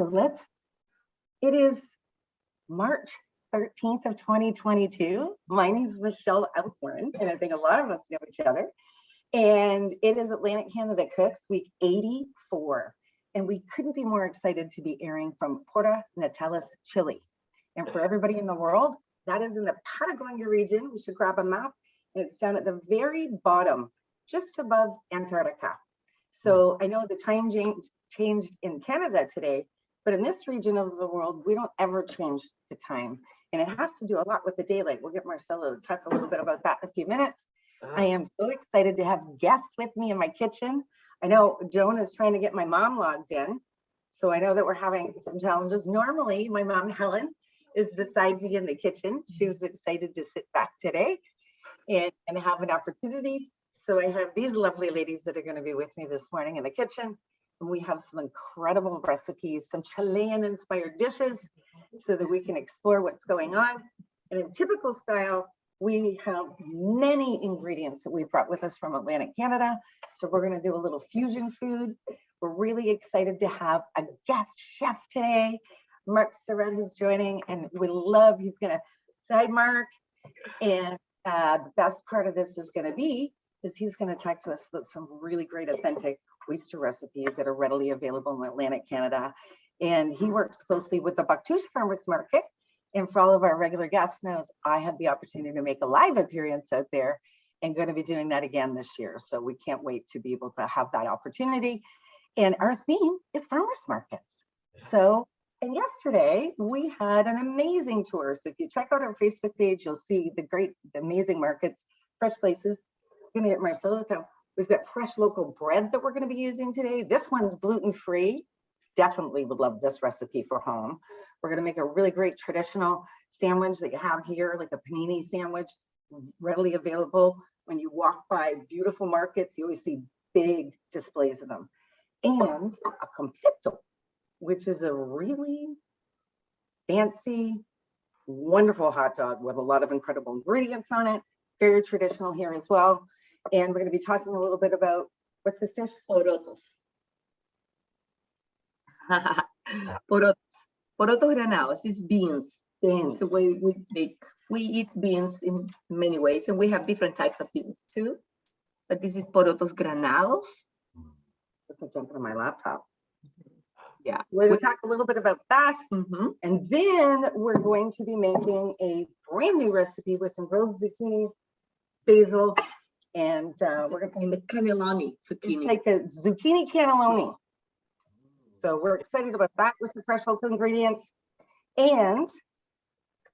It is March 13th of 2022. My name is Michelle Alcorn, and I think a lot of us know each other. And it is Atlantic Canada Cooks Week 84. And we couldn't be more excited to be airing from Puerto Natales, Chile. And for everybody in the world, that is in the Patagonia region. We should grab a map. And it's down at the very bottom, just above Antarctica. So I know the time changed in Canada today, but in this region of the world, we don't ever change the time. And it has to do a lot with the daylight. We'll get Marcelo to talk a little bit about that in a few minutes. I am so excited to have guests with me in my kitchen. I know Joan is trying to get my mom logged in. So I know that we're having some challenges. Normally, my mom, Helen, is beside me in the kitchen. She was excited to sit back today and have an opportunity. So I have these lovely ladies that are going to be with me this morning in the kitchen. And we have some incredible recipes, some Chilean inspired dishes so that we can explore what's going on. And in typical style, we have many ingredients that we brought with us from Atlantic Canada. So we're going to do a little fusion food. We're really excited to have a guest chef today. Mark Surratt is joining, and he's going to say Mark. And the best part of this is going to be he's going to talk to us about some really great authentic oyster recipes that are readily available in Atlantic Canada. And he works closely with the Bactouche Farmers Market. And for all of our regular guests knows, I had the opportunity to make a live appearance out there and going to be doing that again this year. So we can't wait to be able to have that opportunity. And our theme is farmers markets. So, and yesterday we had an amazing tour. So if you check out our Facebook page, you'll see the amazing markets, fresh places. Going to get Marcelo. We've got fresh local bread that we're going to be using today. This one's gluten-free. Definitely would love this recipe for home. We're going to make a really great traditional sandwich that you have here, like a panini sandwich, readily available. When you walk by beautiful markets, you always see big displays of them. And a completo, which is a really fancy, wonderful hot dog with a lot of incredible ingredients on it. Very traditional here as well. And we're going to be talking a little bit about what's this dish? Porotos. Porotos granados is beans. Beans. So we eat beans in many ways, and we have different types of beans too. But this is porotos granados. Let's jump on my laptop. Yeah, we'll talk a little bit about that. And then we're going to be making a brand new recipe with some grilled zucchini, basil, and we're going to make cannelloni zucchini. It's like a zucchini cannelloni. So we're excited about that with the fresh local ingredients. And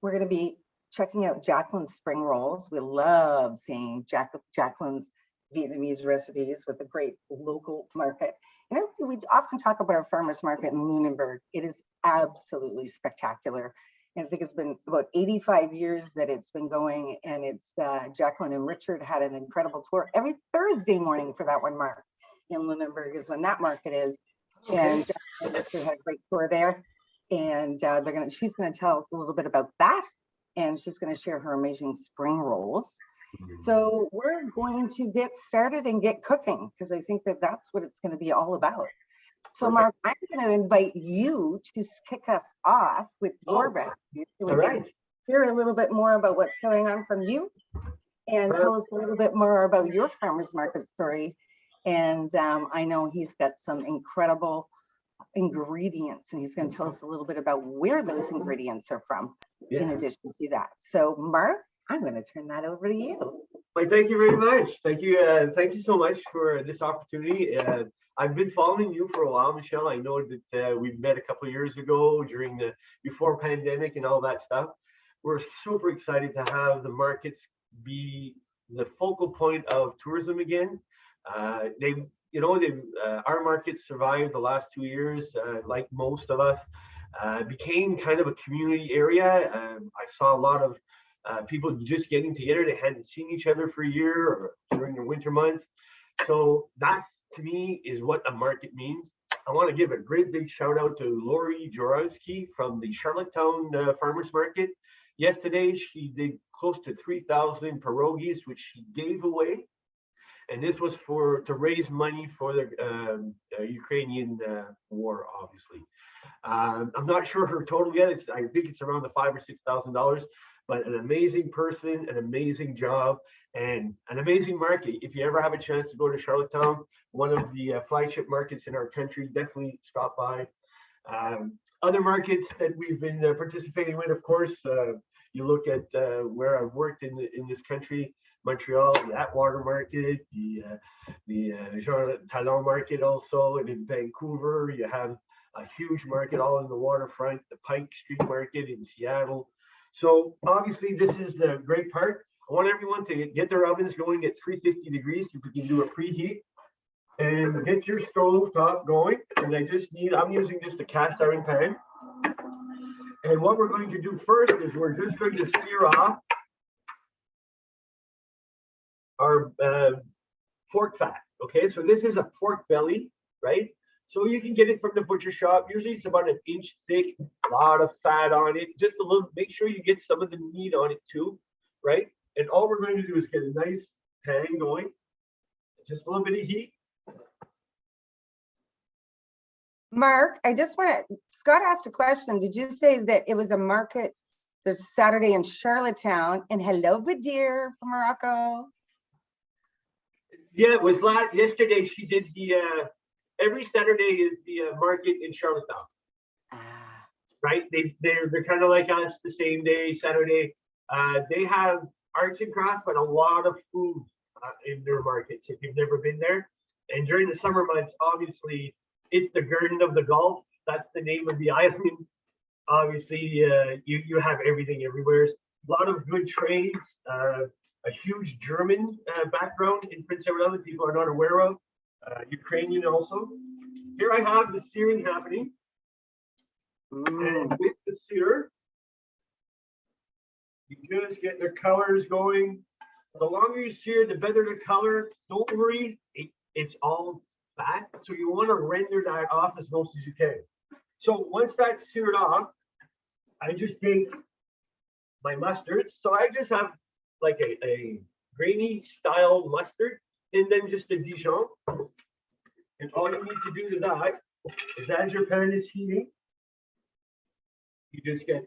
we're going to be checking out Jacqueline's spring rolls. We love seeing Jacqueline's Vietnamese recipes with a great local market. You know, we often talk about our farmers market in Lunenburg. It is absolutely spectacular. And I think it's been about 85 years that it's been going, and it's Jacqueline and Richard had an incredible tour every Thursday morning for that one, Mark. In Lunenburg is when that market is. And Jacqueline and Richard had a great tour there. And she's gonna tell us a little bit about that. And she's gonna share her amazing spring rolls. So we're going to get started and get cooking, because I think that that's what it's gonna be all about. So Mark, I'm going to invite you to kick us off with your recipe. So we can hear a little bit more about what's going on from you, and tell us a little bit more about your farmers market story. And I know he's got some incredible ingredients, and he's going to tell us a little bit about where those ingredients are from, in addition to that. So Mark, I'm going to turn that over to you. Well, thank you very much. Thank you so much for this opportunity. I've been following you for a while, Michelle. I know that we met a couple of years ago before pandemic and all that stuff. We're super excited to have the markets be the focal point of tourism again. Our markets survived the last 2 years, like most of us, became kind of a community area. I saw a lot of people just getting together. They hadn't seen each other for a year or during the winter months. So that's, to me, is what a market means. I want to give a great big shout out to Lori Jorowski from the Charlottetown Farmers Market. Yesterday, she did close to 3,000 pierogies, which she gave away. And this was to raise money for the Ukrainian war, obviously. I'm not sure her total yet. I think it's around the $5,000 or $6,000, but an amazing person, an amazing job, and an amazing market. If you ever have a chance to go to Charlottetown, one of the flagship markets in our country, definitely stop by. Other markets that we've been participating with, of course, you look at where I've worked in this country, Montreal, the Atwater Market, the Jean Talon Market also, and in Vancouver, you have a huge market all on the waterfront, the Pike Street Market in Seattle. So obviously this is the great part. I want everyone to get their ovens going at 350 degrees if we can do a preheat. And get your stove top going. And I'm using just a cast iron pan. And what we're going to do first is we're just going to sear off our pork fat. Okay, so this is a pork belly, right? So you can get it from the butcher shop. Usually it's about an inch thick, a lot of fat on it. Just a little, make sure you get some of the meat on it too, right? And all we're going to do is get a nice pan going. Just a little bit of heat. Mark, I just want to, Scott asked a question. Did you say that it was a market this Saturday in Charlottetown? And hello, Badir from Morocco. Yeah, it was yesterday. She did the, every Saturday is the market in Charlottetown. Right? They're kind of like us, the same day, Saturday. They have arts and crafts, but a lot of food in their markets if you've never been there. And during the summer months, obviously, it's the Garden of the Gulf. That's the name of the island. Obviously, you have everything everywhere. A lot of good trades, a huge German background in Prince Edward Island people are not aware of. Ukrainian also. Here I have the searing happening. And with the sear, you just get the colors going. The longer you sear, the better the color. Don't worry, it's all fat. So you want to render that off as most as you can. So once that's seared off, I just take my mustard. So I just have like a grainy style mustard and then just a Dijon. And all you need to do to that is as your pan is heating, you just get,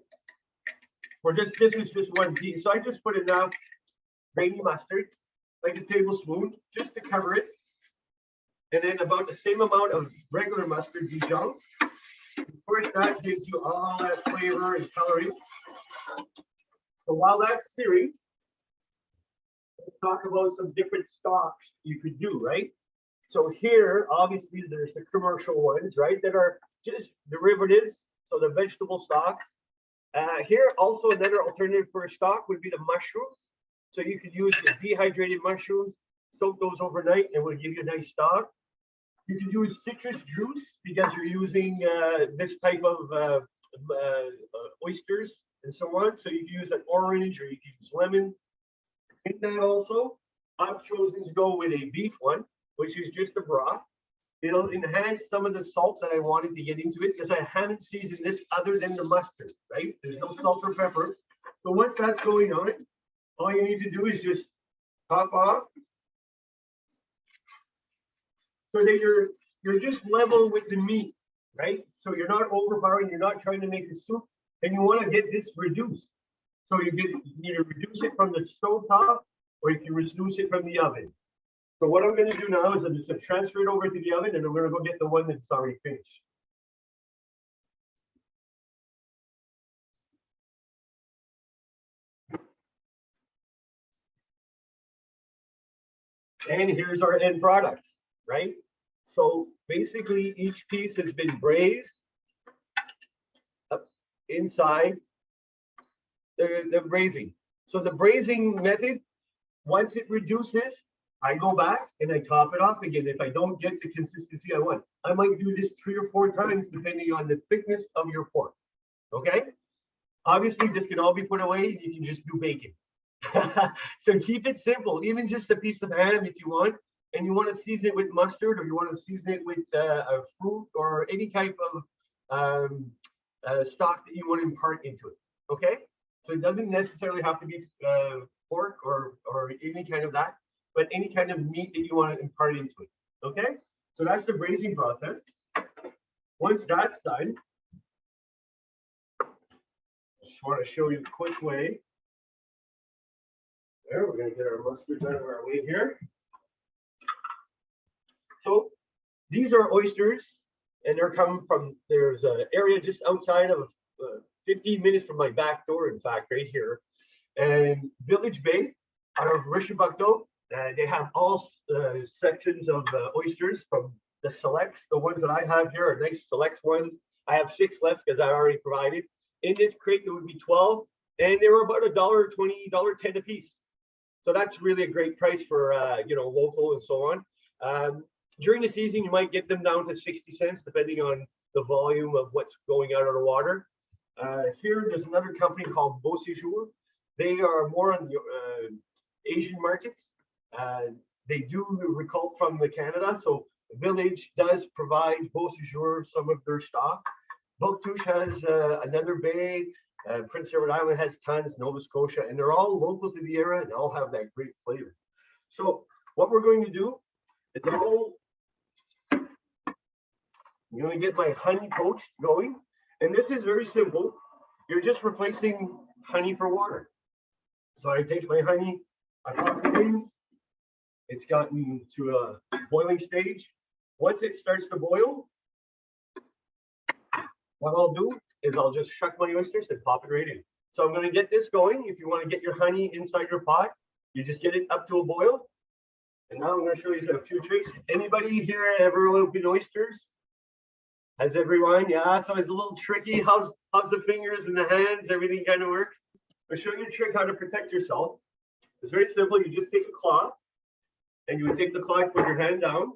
this is just one piece. So I just put enough grainy mustard, like a tablespoon, just to cover it. And then about the same amount of regular mustard Dijon. Of course, that gives you all that flavor and coloring. So while that's searing, let's talk about some different stocks you could do, right? So here, obviously, there's the commercial ones, right, that are just derivatives. So the vegetable stocks. Here, also another alternative for a stock would be the mushrooms. So you could use the dehydrated mushrooms, soak those overnight, and we'll give you a nice stock. You can use citrus juice because you're using this type of oysters and so on. So you can use an orange or you can use lemons. In that also, I've chosen to go with a beef one, which is just a broth. It'll enhance some of the salt that I wanted to get into it because I haven't seasoned this other than the mustard, right? There's no salt or pepper. So once that's going on, all you need to do is just top off. So that you're just level with the meat, right? So you're not overpowering, you're not trying to make a soup, and you want to get this reduced. So you can either reduce it from the stove top or you can reduce it from the oven. So what I'm going to do now is I'm just going to transfer it over to the oven and I'm going to go get the one that's already finished. And here's our end product, right? So basically each piece has been braised up inside the braising. So the braising method, once it reduces, I go back and I top it off again if I don't get the consistency I want. I might do this 3 or 4 times depending on the thickness of your pork, okay? Obviously, this can all be put away. You can just do bacon. So keep it simple, even just a piece of ham if you want, and you want to season it with mustard or you want to season it with a fruit or any type of stock that you want to impart into it, okay? So it doesn't necessarily have to be pork or any kind of that. but any kind of meat that you want to impart into it. Okay, so that's the braising process. Once that's done, I just want to show you a quick way. There, we're going to get our mustard out of our way here. So these are oysters, and they're coming from, there's an area just outside of 15 minutes from my back door, in fact, right here. And Village Bay out of Rishabakto, they have all sections of oysters from the selects. The ones that I have here are nice select ones. I have 6 left because I already provided. In this crate, there would be 12, and they were about $1.20, $1.10 a piece. So that's really a great price for, you know, local and so on. During the season, you might get them down to 60 cents, depending on the volume of what's going out of the water. Here, there's another company called Beau Séjour. They are more on the Asian markets. They do recall from the Canada, so Village does provide Beau Séjour some of their stock. Bouctouche has another bay. Prince Edward Island has tons, Nova Scotia, and they're all local to the area and all have that great flavor. So what we're going to do is I'm going to get my honey poached going. And this is very simple. You're just replacing honey for water. So I take my honey, I pop it in. It's gotten to a boiling stage. Once it starts to boil, what I'll do is I'll just shuck my oysters and pop it right in. So I'm going to get this going. If you want to get your honey inside your pot, you just get it up to a boil. And now I'm going to show you a few tricks. Anybody here ever opened oysters? Has everyone? Yeah, so it's a little tricky. How's the fingers and the hands? Everything kind of works. I'll show you a trick how to protect yourself. It's very simple. You just take a cloth and you would take the cloth, put your hand down,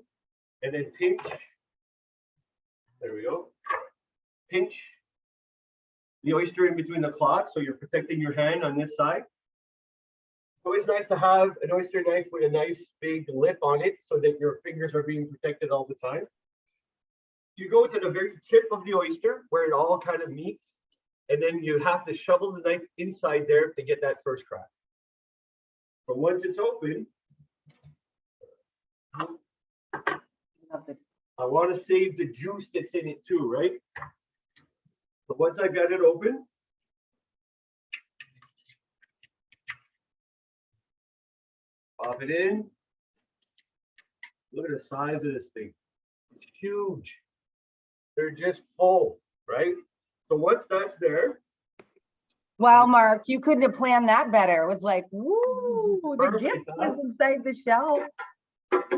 and then pinch. There we go. Pinch the oyster in between the cloth, so you're protecting your hand on this side. It's always nice to have an oyster knife with a nice big lip on it so that your fingers are being protected all the time. You go to the very tip of the oyster where it all kind of meets, and then you have to shovel the knife inside there to get that first crack. But once it's open, I want to save the juice that's in it too, right? But once I've got it open, pop it in. Look at the size of this thing. It's huge. They're just full, right? So once that's there. Wow, Mark, you couldn't have planned that better. It was like, woo, the gift was inside the shell.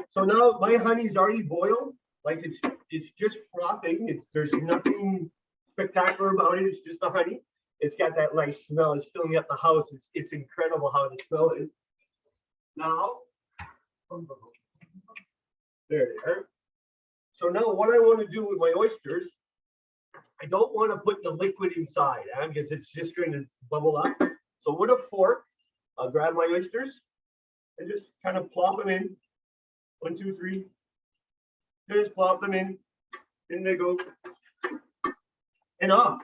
So now my honey's already boiled. Like it's just frothing. There's nothing spectacular about it. It's just the honey. It's got that nice smell. It's filling up the house. It's incredible how the smell is. Now, there they are. So now what I want to do with my oysters, I don't want to put the liquid inside because it's just going to bubble up. So with a fork, I'll grab my oysters and just kind of plop them in. 1, 2, 3. Just plop them in. In they go. And off.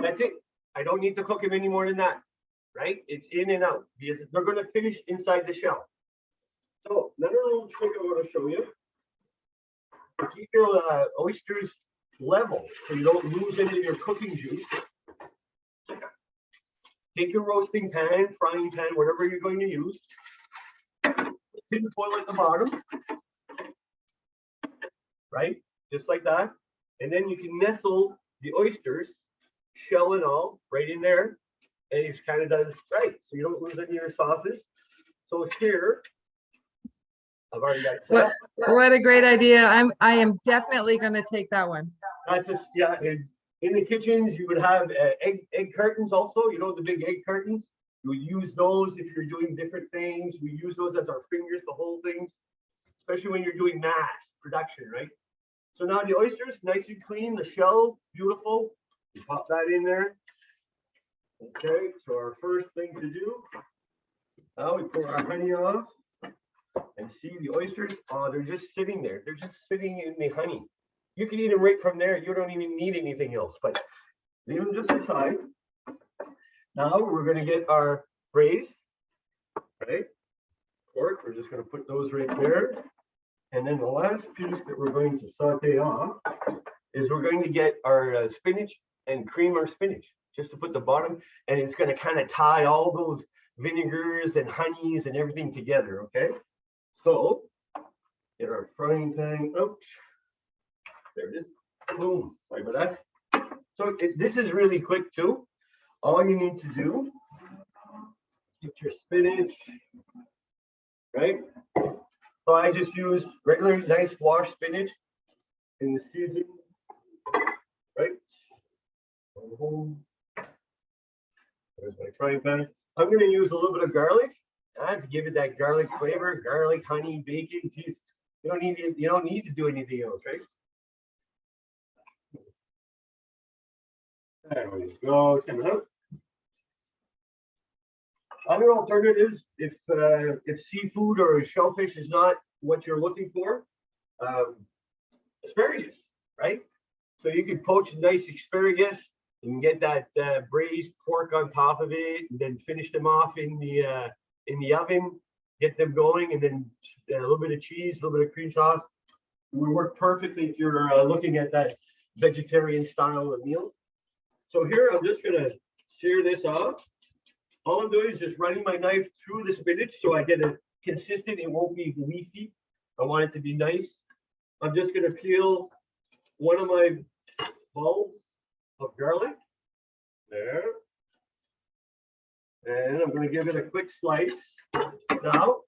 That's it. I don't need to cook them any more than that. Right? It's in and out because they're going to finish inside the shell. So another little trick I want to show you. Keep your oysters level so you don't lose any of your cooking juice. Take your roasting pan, frying pan, whatever you're going to use. Tin foil at the bottom. Right? Just like that. And then you can nestle the oysters, shell and all, right in there. And it kind of does right. So you don't lose any of your sauces. So here, I've already got it set up. What a great idea. I am definitely going to take that one. That's just, yeah. In the kitchens, you would have egg cartons also, you know, the big egg cartons. You would use those if you're doing different things. We use those as our fingers to hold things, especially when you're doing mass production, right? So now the oysters, nice and clean, the shell, beautiful. You pop that in there. Okay, so our first thing to do, now we pour our honey off and see the oysters. Oh, they're just sitting there. They're just sitting in the honey. You can eat them right from there. You don't even need anything else, but leave them just aside. Now we're going to get our braise, right? pork. We're just going to put those right there. And then the last piece that we're going to saute off is we're going to get our spinach and cream our spinach just to put the bottom. And it's going to kind of tie all those vinegars and honeys and everything together. Okay. So get our frying pan. Ouch. There it is. Boom. Sorry about that. So this is really quick too. All you need to do, get your spinach, right? So I just use regular nice washed spinach in the season, right? There's my frying pan. I'm going to use a little bit of garlic to give it that garlic flavor. Garlic, honey, bacon. Geez, you don't need to do anything else, right? There we go. Other alternatives, if seafood or shellfish is not what you're looking for, asparagus, right? So you can poach a nice asparagus and get that braised pork on top of it, and then finish them off in the oven, get them going, and then a little bit of cheese, a little bit of cream sauce. It would work perfectly if you're looking at that vegetarian style of meal. So here I'm just gonna sear this off. All I'm doing is just running my knife through the spinach so I get it consistent. It won't be leafy. I want it to be nice. I'm just gonna peel one of my bulbs of garlic. There. And I'm gonna give it a quick slice. Now,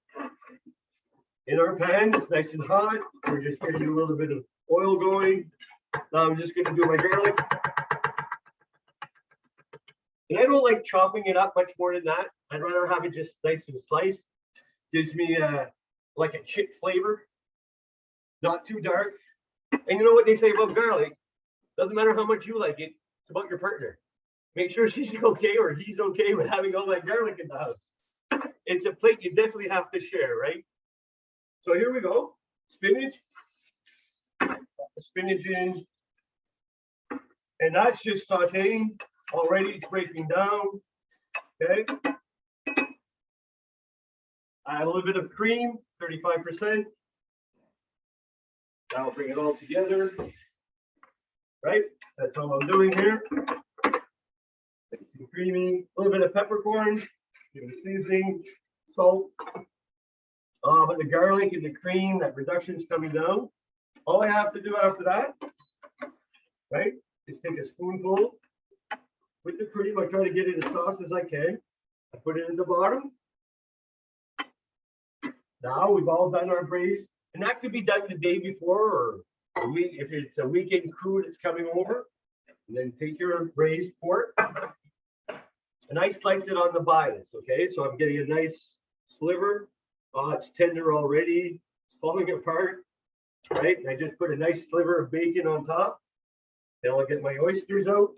in our pan, it's nice and hot. We're just getting a little bit of oil going. Now I'm just gonna do my garlic. And I don't like chopping it up much more than that. I'd rather have it just nice and sliced. Gives me like a chip flavor, not too dark. And you know what they say about garlic? Doesn't matter how much you like it, it's about your partner. Make sure she's okay or he's okay with having all that garlic in the house. It's a plate you definitely have to share, right? So here we go. Spinach. Spinach in. And that's just sauteing. Already it's breaking down. Okay. Add a little bit of cream, 35%. That'll bring it all together. Right? That's all I'm doing here. Nice and creamy. A little bit of peppercorns, give it a seasoning, salt. But the garlic and the cream, that reduction is coming down. All I have to do after that, right, is take a spoonful. With the cream, I try to get it as soft as I can. I put it in the bottom. Now we've all done our braise, and that could be done the day before or a week if it's a weekend crew that's coming over. And then take your braised pork, and I slice it on the bias. Okay, so I'm getting a nice sliver. Oh, it's tender already. It's falling apart. Right, and I just put a nice sliver of bacon on top. Then I'll get my oysters out.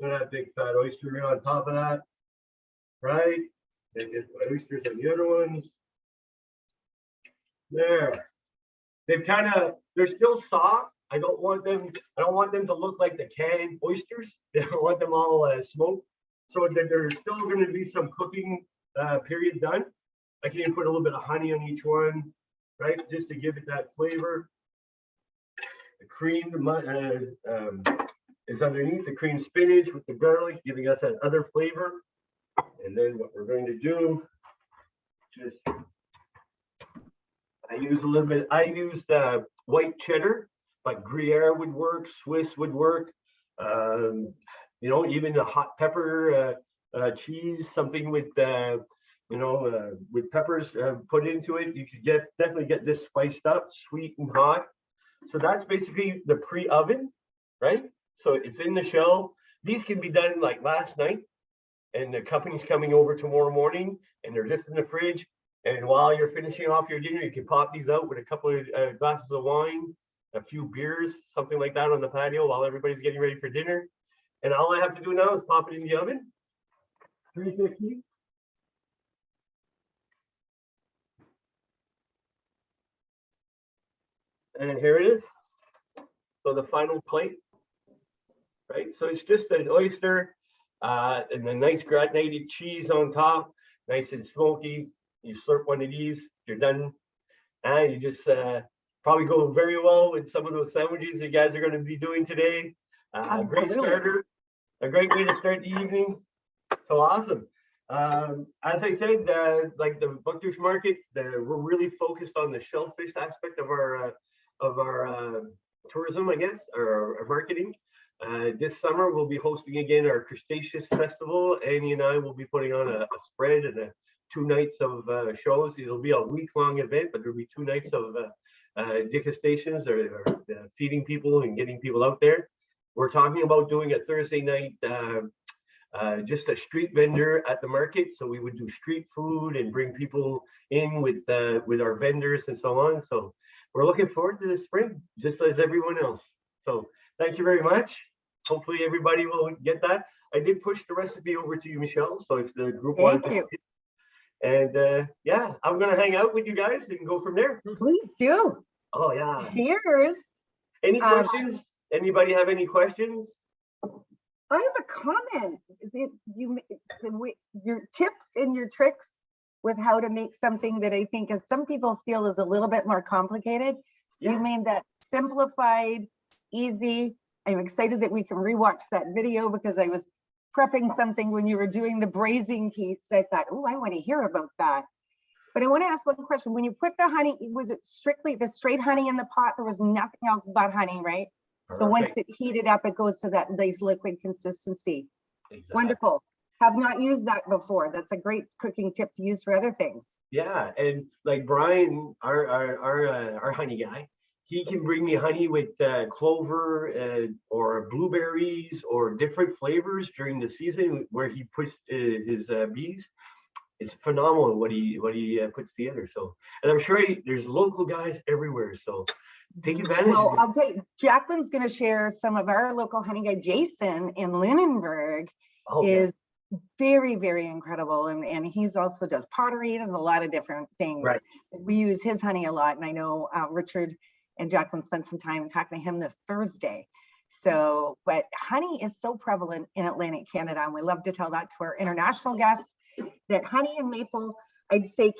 Put that big fat oyster right on top of that, right? Then get my oysters and the other ones. There. They're still soft. I don't want them to look like the canned oysters. I don't want them all smoked. So that there's still going to be some cooking period done. I can even put a little bit of honey on each one, right? Just to give it that flavor. The cream, is underneath the cream spinach with the garlic, giving us that other flavor. And then what we're going to do, I used white cheddar, but Gruyere would work, Swiss would work. You know, even the hot pepper cheese, something with, with peppers put into it. You could definitely get this spiced up, sweet and hot. So that's basically the pre-oven, right? So it's in the shell. These can be done like last night, and the company's coming over tomorrow morning, and they're just in the fridge. And while you're finishing off your dinner, you can pop these out with a couple of glasses of wine, a few beers, something like that on the patio while everybody's getting ready for dinner. And all I have to do now is pop it in the oven, 350. And here it is. So the final plate. Right, so it's just an oyster and the nice gratinated cheese on top. nice and smoky. You slurp one of these, you're done. And you just probably go very well with some of those sandwiches you guys are going to be doing today. Great Absolutely. starter, a great way to start the evening. So awesome. As I said, like the Buckfish Market, we're really focused on the shellfish aspect of our tourism, I guess, or our marketing. This summer, we'll be hosting again our Crustaceous Festival. Annie and I will be putting on a spread and 2 nights of shows. It'll be a week-long event, but there'll be 2 nights of degustations or feeding people and getting people out there. We're talking about doing a Thursday night just a street vendor at the market. So we would do street food and bring people in with our vendors and so on. So we're looking forward to this spring, just as everyone else. So thank you very much. Hopefully everybody will get that. I did push the recipe over to you, Michelle. So if the group wants to, and yeah, I'm gonna hang out with you guys and go from there. Please do. Oh yeah. Cheers. Any questions? Anybody have any questions? I have a comment. Your tips and your tricks with how to make something that I think as some people feel is a little bit more complicated. Yeah. You made that simplified, easy. I'm excited that we can rewatch that video because I was prepping something when you were doing the braising piece. I thought, oh, I want to hear about that. But I want to ask one question. When you put the honey, was it strictly the straight honey in the pot? There was nothing else but honey, right? So once it heated up, it goes to that nice liquid consistency. Exactly. Wonderful. Have not used that before. That's a great cooking tip to use for other things. Yeah, and like Brian, our honey guy, he can bring me honey with clover or blueberries or different flavors during the season where he puts his bees. It's phenomenal what he puts together. So, and I'm sure there's local guys everywhere. So take advantage. Well, I'll tell you, Jacqueline's going to share some of our local honey guy, Jason in Lunenburg, is very, very incredible. And he's also does pottery, does a lot of different things. Right. We use his honey a lot. And I know Richard and Jacqueline spent some time talking to him this Thursday. So, but honey is so prevalent in Atlantic Canada. And we love to tell that to our international guests that honey and maple, I'd say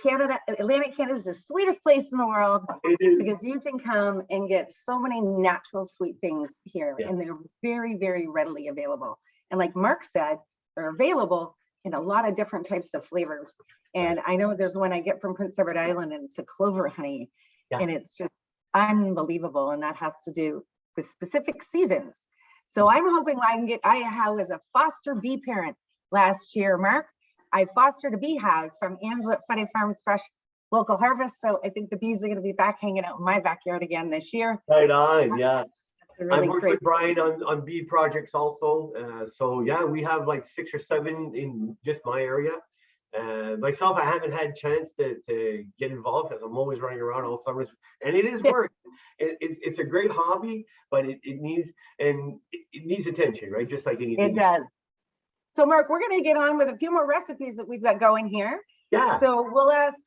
Atlantic Canada is the sweetest place in the world because you can come and get so many natural sweet things here and they're very, very readily available. And like Mark said, they're available in a lot of different types of flavors. And I know there's one I get from Prince Edward Island and it's a clover honey and it's just unbelievable. And that has to do with specific seasons. So I'm hoping I was a foster bee parent last year, Mark. I fostered a beehive from Angela at Funny Farms Fresh Local Harvest. So I think the bees are going to be back hanging out in my backyard again this year. Right on, yeah. Really I've worked with Brian on bee projects also. So yeah, we have like 6 or 7 in just my area. Myself, I haven't had a chance to get involved because I'm always running around all summer. And it is work. It's a great hobby, but it needs attention, right? Just like anything. It does. So Mark, we're going to get on with a few more recipes that we've got going here. Yeah. So we'll ask,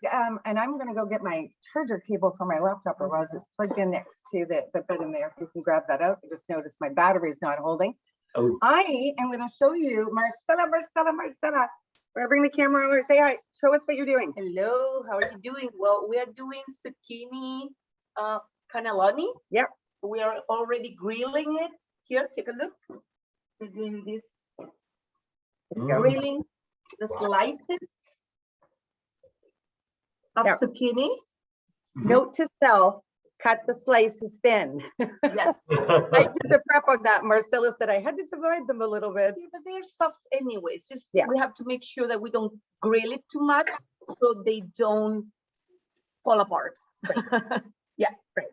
and I'm going to go get my charger cable for my laptop, or was it's plugged in next to the bed in there. If you can grab that out. I just noticed my battery's not holding. Oh. I am going to show you Marcella. We're bring the camera over. Say hi. Show us what you're doing. Hello, how are you doing? Well, we are doing zucchini cannelloni. Yep. We are already grilling it. Here, take a look. We're doing this. Grilling the slices of zucchini. Note to self, cut the slices thin. Yes. I did the prep on that. Marcella said I had to divide them a little bit. Yeah, but they're soft anyways. Just Yeah. we have to make sure that we don't grill it too much so they don't fall apart. Yeah, right.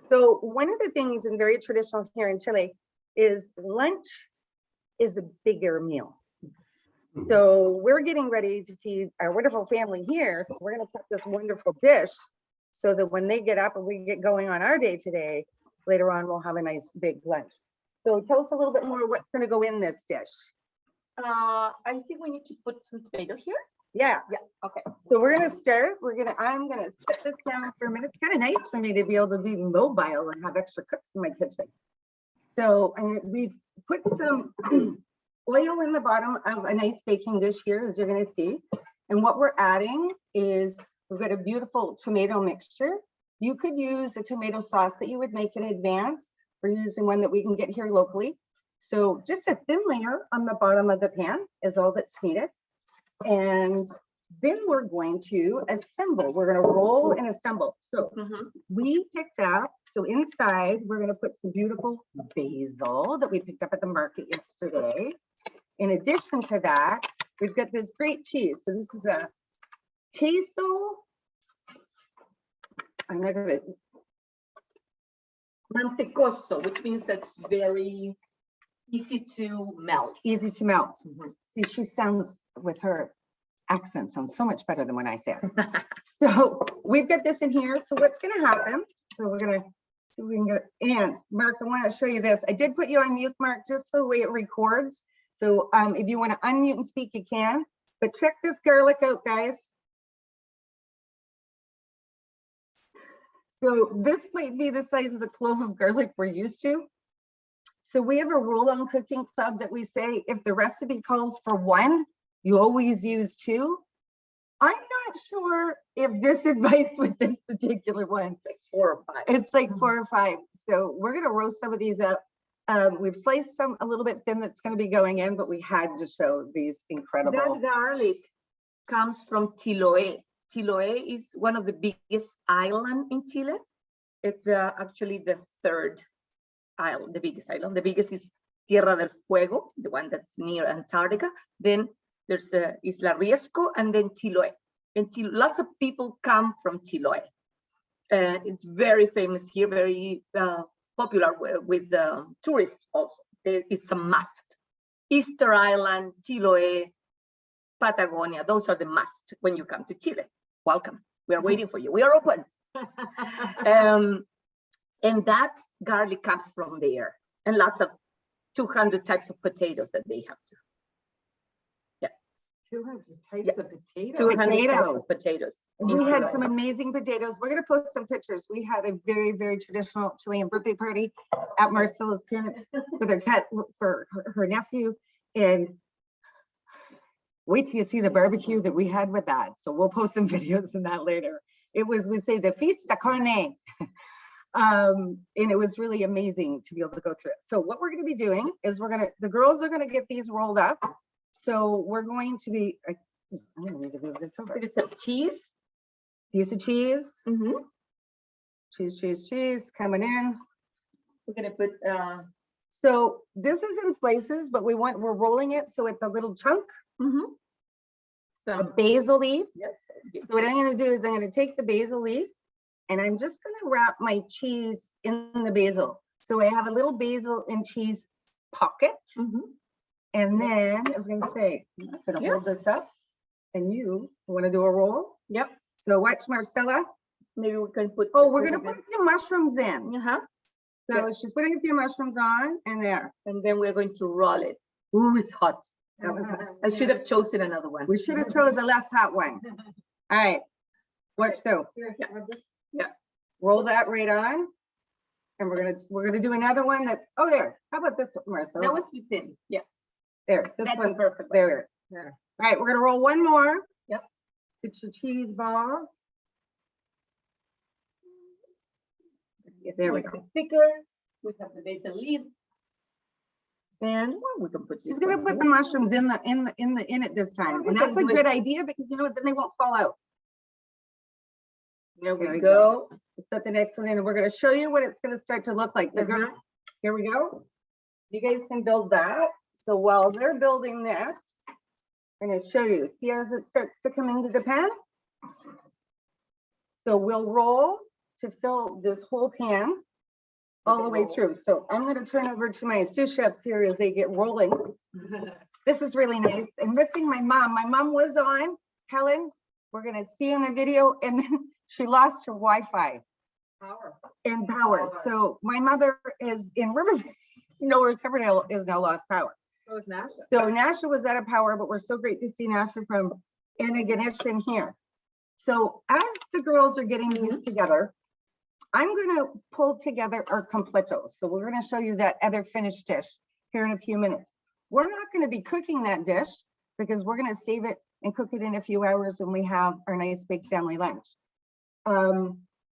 So one of the things and very traditional here in Chile is lunch is a bigger meal. So we're getting ready to feed our wonderful family here. So we're going to put this wonderful dish so that when they get up and we get going on our day today, later on, we'll have a nice big lunch. So tell us a little bit more what's going to go in this dish. I think we need to put some tomato here. Yeah. Yeah. Okay. So we're going to start. I'm going to set this down for a minute. It's kind of nice for me to be able to do mobile and have extra cooks in my kitchen. So we've put some oil in the bottom of a nice baking dish here, as you're going to see. And what we're adding is we've got a beautiful tomato mixture. You could use a tomato sauce that you would make in advance. We're using one that we can get here locally. So just a thin layer on the bottom of the pan is all that's needed. And then we're going to assemble. We're going to roll and assemble. So we picked up, so inside we're going to put some beautiful basil that we picked up at the market yesterday. In addition to that, we've got this great cheese. So this is a queso. I'm not going to. Mantecoso, which means that's very easy to melt. Easy to melt. See, she sounds with her accent sounds so much better than when I say it. So we've got this in here. So what's going to happen? So we're going to see if we can get it. And Mark, I want to show you this. I did put you on mute, Mark, just the way it records. So if you want to unmute and speak, you can. But check this garlic out, guys. So this might be the size of the clove of garlic we're used to. So we have a rule on Cooking Club that we say if the recipe calls for one, you always use two. I'm not sure if this advice with this particular one. Like 4 or 5. It's like 4 or 5. So we're going to roast some of these up. We've sliced some a little bit thin that's going to be going in, but we had to show these incredible. That garlic comes from Chiloé. Chiloé is one of the biggest islands in Chile. It's actually the 3rd island, the biggest island. The biggest is Tierra del Fuego, the one that's near Antarctica. Then there's Isla Riesco, and then Chiloé. And lots of people come from Chiloé. It's very famous here, very popular with tourists also. It's a must. Easter Island, Chiloé, Patagonia, those are the must when you come to Chile. Welcome. We are waiting for you. We are open. And that garlic comes from there. And lots of 200 types of potatoes that they have to. 200 types Yeah. of potatoes. 200 types of potatoes. We had some amazing potatoes. We're going to post some pictures. We had a very, very traditional Chilean birthday party at Marcella's parents with her cat for her nephew. And wait till you see the barbecue that we had with that. So we'll post some videos of that later. It was, we say, the Feast de Carne. And it was really amazing to be able to go through it. So what we're going to be doing is the girls are going to get these rolled up. So we're going to be, I'm going to need to move this over. It's a cheese. Piece of cheese. Cheese coming in. We're gonna put So this is in slices, but we're rolling it so it's a little chunk. A basil leaf. yes. So what I'm going to do is I'm going to take the basil leaf and I'm just going to wrap my cheese in the basil. So I have a little basil and cheese pocket. And then I was going to say, I'm going to hold this up and you want to do a roll. Yep. So watch Marcella. Maybe we can put. Oh, we're going to put a few mushrooms in. So Yeah. she's putting a few mushrooms on and there. And then we're going to roll it. Ooh, it's hot. That was hot. I should have chosen another one. We should have chosen a less hot one. All right. Watch though. Yeah. Roll that right on. And we're gonna do another one that's, oh, there. How about this one, Marcella? That was too thin. Yeah. There. This That's one's perfect. there. All right, we're gonna roll one more. Yep. Get your cheese ball. There we go. Thicker. We have the basil leaf. And we can put. She's this gonna one put the here. mushrooms in it this time. We And can that's a do it. good idea because you know what, then they won't fall out. There There we we go. Let's set the next one in and we're gonna show you what it's gonna start to look like. Here we go. You guys can build that. So while they're building this, I'm gonna show you. See as it starts to come into the pan? So we'll roll to fill this whole pan all the way through. So I'm gonna turn over to my sous chefs here as they get rolling. This is really nice. And missing my mom. My mom was on, Helen. We're gonna see in the video, and then she lost her Wi-Fi and power. So my mother is in Riverview. No, Riverdale is now lost power. So it's Nasha. So Nasha was out of power, but we're so great to see Nasha from Anna Ganesh in here. So as the girls are getting these together, I'm gonna pull together our completo. So we're gonna show you that other finished dish here in a few minutes. We're not gonna be cooking that dish because we're gonna save it and cook it in a few hours, and we have our nice big family lunch.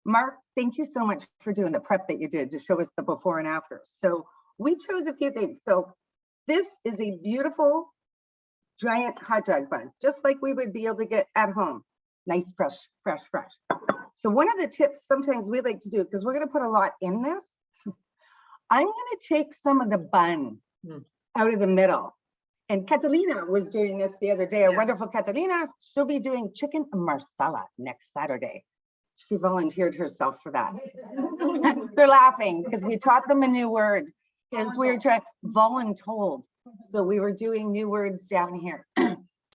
Mark, thank you so much for doing the prep that you did to show us the before and after. So we chose a few things. So this is a beautiful giant hot dog bun, just like we would be able to get at home. Nice, fresh, fresh, fresh. So one of the tips sometimes we like to do, because we're going to put a lot in this, I'm going to take some of the bun out of the middle. And Catalina was doing this the other day. Our wonderful Catalina, she'll be doing chicken marsala next Saturday. She volunteered herself for that. They're laughing because we taught them a new word, because we were trying voluntold. So we were doing new words down here.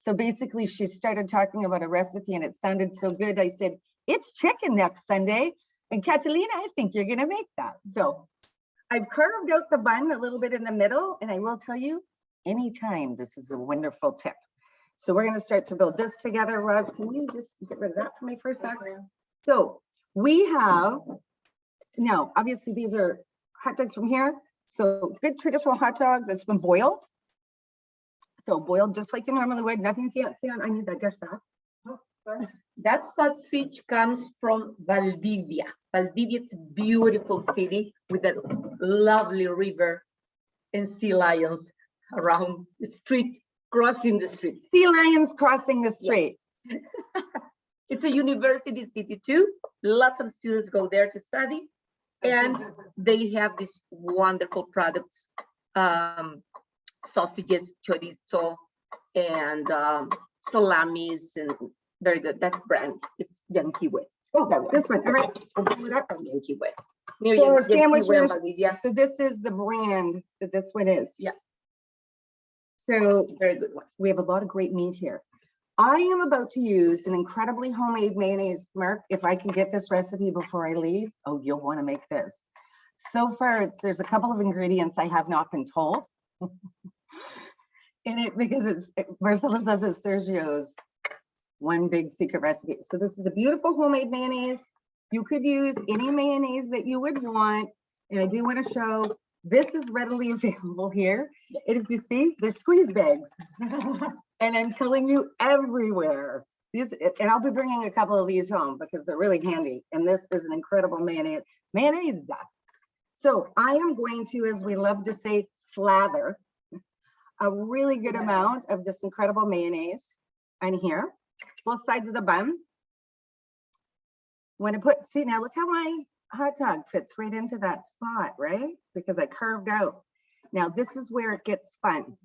So basically she started talking about a recipe and it sounded so good. I said, it's chicken next Sunday. And Catalina, I think you're gonna make that. So I've carved out the bun a little bit in the middle, and I will tell you, anytime, this is a wonderful tip. So we're gonna start to build this together. Roz, can you just get rid of that for me for a second? So we have, now, obviously these are hot dogs from here. So good traditional hot dog that's been boiled. So boiled just like you normally would, nothing fancy on. I need that dish back. That sausage comes from Valdivia. Valdivia is a beautiful city with a lovely river and sea lions around the street, crossing the street. Sea lions crossing the street. It's a university city too. Lots of students go there to study, and they have these wonderful products, sausages, chorizo, and salamis, and very good. That's brand. It's Yankee Way. Oh, this one. All right. I'll pull it up. Yankee Way. So sandwich Way in roast- Valdivia. So this is the brand that this one is. Yeah. So Very good one. we have a lot of great meat here. I am about to use an incredibly homemade mayonnaise, Mark. If I can get this recipe before I leave, oh, you'll want to make this. So far, there's a couple of ingredients I have not been told in it, because it's Marcella says it's Sergio's one big secret recipe. So this is a beautiful homemade mayonnaise. You could use any mayonnaise that you would want. And I do want to show this is readily available here. And if you see, there's squeeze bags. And I'm telling you, everywhere. These, and I'll be bringing a couple of these home because they're really handy. And this is an incredible mayonnaise. So I am going to, as we love to say, slather a really good amount of this incredible mayonnaise on here, both sides of the bun. When I put, see now, look how my hot dog fits right into that spot, right? Because I carved out. Now this is where it gets fun.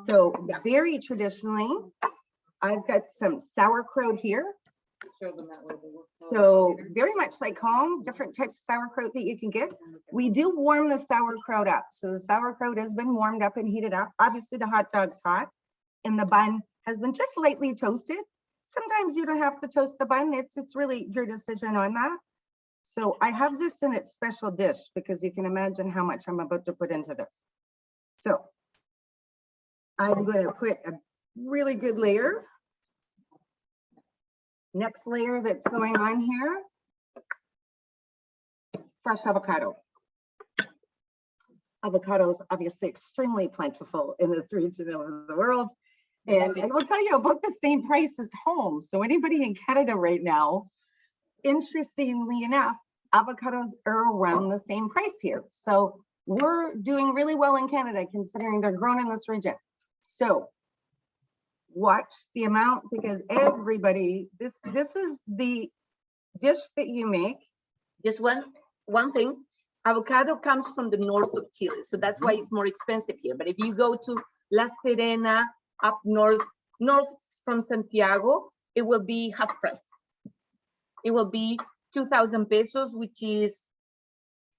So very traditionally, I've got some sauerkraut here. So very much like home, different types of sauerkraut that you can get. We do warm the sauerkraut up. So the sauerkraut has been warmed up and heated up. Obviously the hot dog's hot and the bun has been just lightly toasted. Sometimes you don't have to toast the bun. It's really your decision on that. So I have this in its special dish because you can imagine how much I'm about to put into this. So I'm going to put a really good layer. Next layer that's going on here, fresh avocado. Avocado is obviously extremely plentiful in this region of the world. And I will tell you about the same price as home. So anybody in Canada right now, interestingly enough, avocados are around the same price here. So we're doing really well in Canada considering they're grown in this region. So watch the amount, because everybody, this is the dish that you make. Just one thing, avocado comes from the north of Chile, so that's why it's more expensive here. But if you go to La Serena, up north from Santiago, it will be half price. It will be 2,000 pesos, which is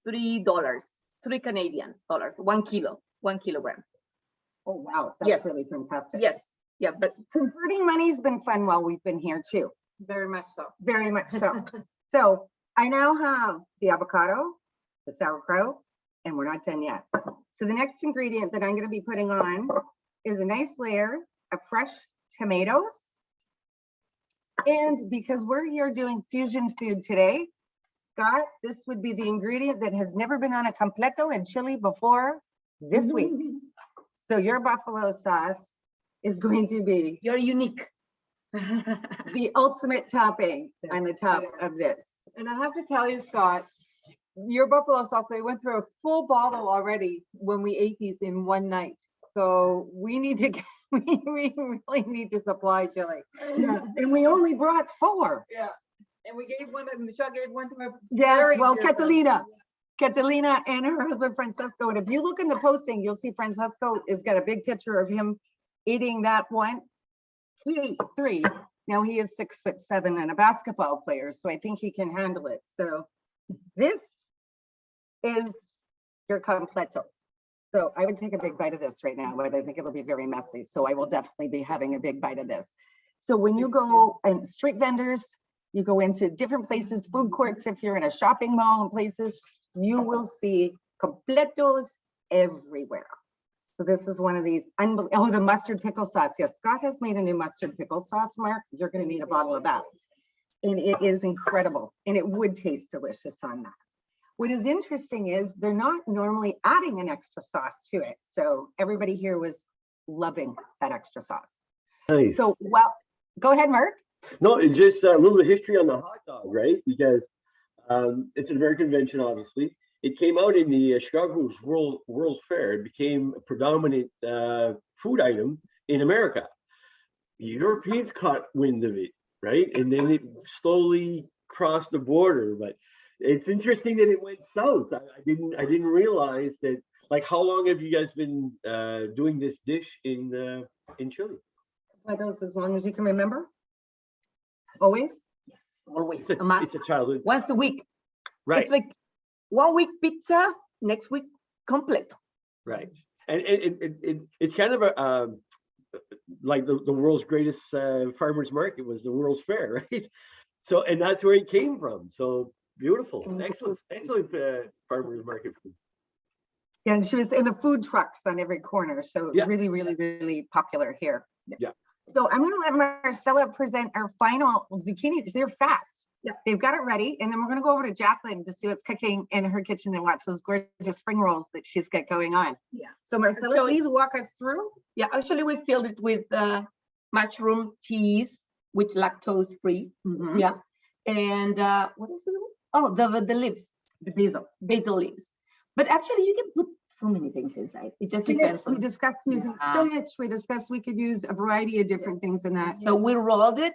$3, 3 Canadian dollars, 1 kilogram. Oh, wow, that's Yes. really fantastic. Yes, yeah, but Converting money's been fun while we've been here too. very much so. Very much so. So I now have the avocado, the sauerkraut, and we're not done yet. So the next ingredient that I'm going to be putting on is a nice layer of fresh tomatoes. And because we're here doing fusion food today, Scott, this would be the ingredient that has never been on a completo in Chile before this week. So your buffalo sauce is going to be You're unique. The ultimate topping on the top of this. And I have to tell you, Scott, your buffalo sauce, they went through a full bottle already when we ate these in one night. So we need to get, we really need to supply Chile. Yeah, and we only brought 4. Yeah. And we gave one, and Michelle gave one to her. Yes, very well, dear friend. Catalina and her husband Francesco. And if you look in the posting, you'll see Francesco has got a big picture of him eating that one. He ate 3. Now he is 6'7" and a basketball player, so I think he can handle it. So this is your completo. So I would take a big bite of this right now, but I think it'll be very messy. So I will definitely be having a big bite of this. So when you go and street vendors, you go into different places, food courts, if you're in a shopping mall and places, you will see completos everywhere. So this is one of these, oh, the mustard pickle sauce. Yes, Scott has made a new mustard pickle sauce, Mark. You're gonna need a bottle of that. And it is incredible. And it would taste delicious on that. What is interesting is they're not normally adding an extra sauce to it. So everybody here was loving that extra sauce. Nice. So, well, go ahead, Mark. No, it's just a little history on the hot dog, right? Because it's an American invention, obviously. It came out in the Chicago's World's Fair. It became a predominant food item in America. The Europeans caught wind of it, right? And then it slowly crossed the border. But it's interesting that it went south. I didn't realize that. Like, how long have you guys been doing this dish in Chile? As long as you can remember. Always. Yes, always. It's a childhood. Once a week. Right. It's like 1 week pizza, next week completo. Right. And it's kind of a like the world's greatest farmers market was the World's Fair, right? So, and that's where it came from. So beautiful. Excellent farmers market food. Yeah, and she was in the food trucks on every corner. So Yeah. really, really, really popular here. Yeah. So I'm going to let Marcella present our final zucchini. They're fast. Yeah. They've got it ready. And then we're going to go over to Jacqueline to see what's cooking in her kitchen and watch those gorgeous spring rolls that she's got going on. Yeah. So Marcella, So- please walk us through. Yeah, actually we filled it with mushroom cheese, which lactose free. Mhm. Yeah. And what else? Oh, the leaves, The basil. leaves. But actually you can put so many things inside. It just Spinach, depends we on. discussed using spinach. We discussed we could use a variety of different things in that. So we rolled it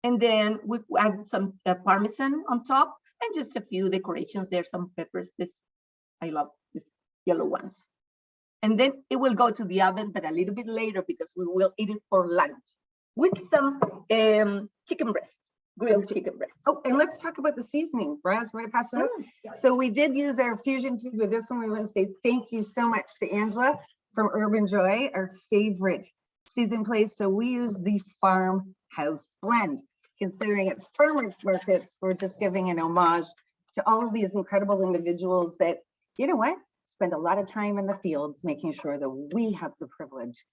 and then we add some Parmesan on top and just a few decorations there, some peppers. I love these yellow ones. And then it will go to the oven, but a little bit later because we will eat it for lunch with some chicken breast, grilled chicken breast. Oh, and let's talk about the seasoning. Braz, want to pass it out? So we did use our fusion food with this one. We want to say thank you so much to Angela from Urban Joy, our favorite season place. So we use the farmhouse blend, considering it's farmers markets. We're just giving an homage to all of these incredible individuals that, you know what, spend a lot of time in the fields, making sure that we have the privilege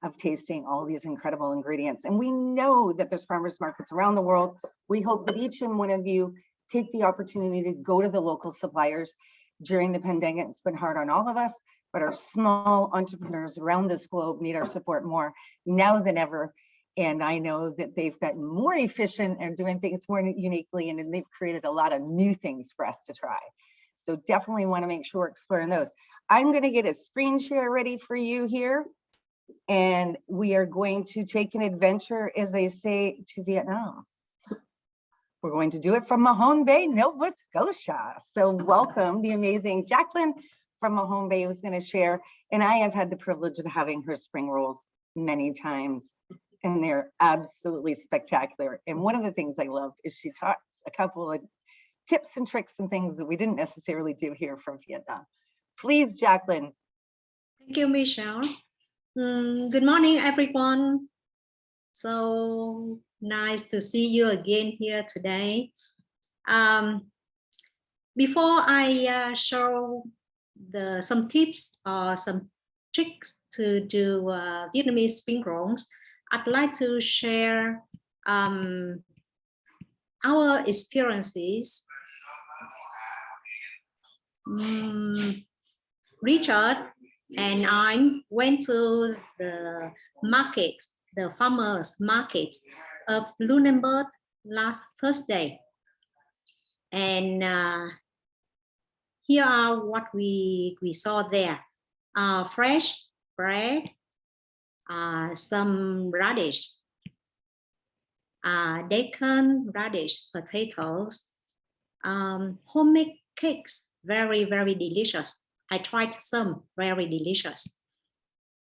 of tasting all these incredible ingredients. And we know that there's farmers markets around the world. We hope that each and one of you take the opportunity to go to the local suppliers. During the pandemic, it's been hard on all of us, but our small entrepreneurs around this globe need our support more now than ever. And I know that they've gotten more efficient and doing things more uniquely, and they've created a lot of new things for us to try. So definitely want to make sure we're exploring those. I'm going to get a screen share ready for you here. And we are going to take an adventure, as they say, to Vietnam. We're going to do it from Mahone Bay, Nova Scotia. So welcome the amazing Jacqueline from Mahone Bay, who's going to share. And I have had the privilege of having her spring rolls many times, and they're absolutely spectacular. And one of the things I loved is she taught a couple of tips and tricks and things that we didn't necessarily do here from Vietnam. Please, Jacqueline. Thank you, Michelle. Good morning, everyone. So nice to see you again here today. Before I show some tips or some tricks to do Vietnamese spring rolls, I'd like to share our experiences. Richard and I went to the market, the farmers market of Lunenburg last Thursday. And here are what we saw there. Fresh bread, some radish, bacon, radish, potatoes, homemade cakes, very, very delicious. I tried some, very delicious.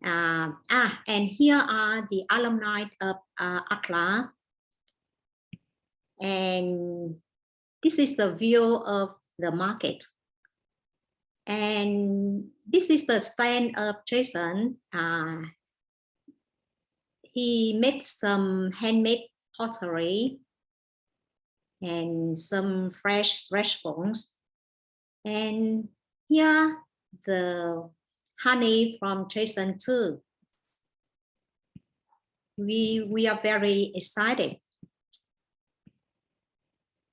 And here are the alumni of ACLA. And this is the view of the market. And this is the stand of Jason. He made some handmade pottery and some fresh vegetables. And here the honey from Jason too. We are very excited.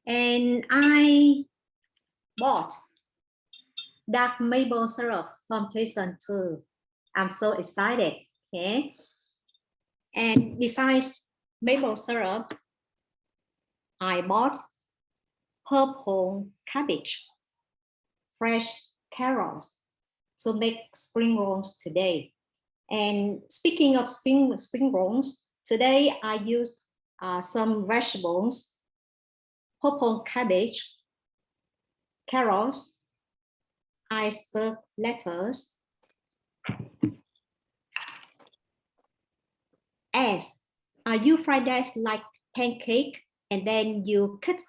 And I bought dark maple syrup from Jason too. I'm so excited. Okay. And besides maple syrup, I bought purple cabbage, fresh carrots to make spring rolls today. And speaking of spring rolls, today I used some vegetables, purple cabbage, carrots, iceberg lettuce, eggs. You fry that like pancake, and then you cut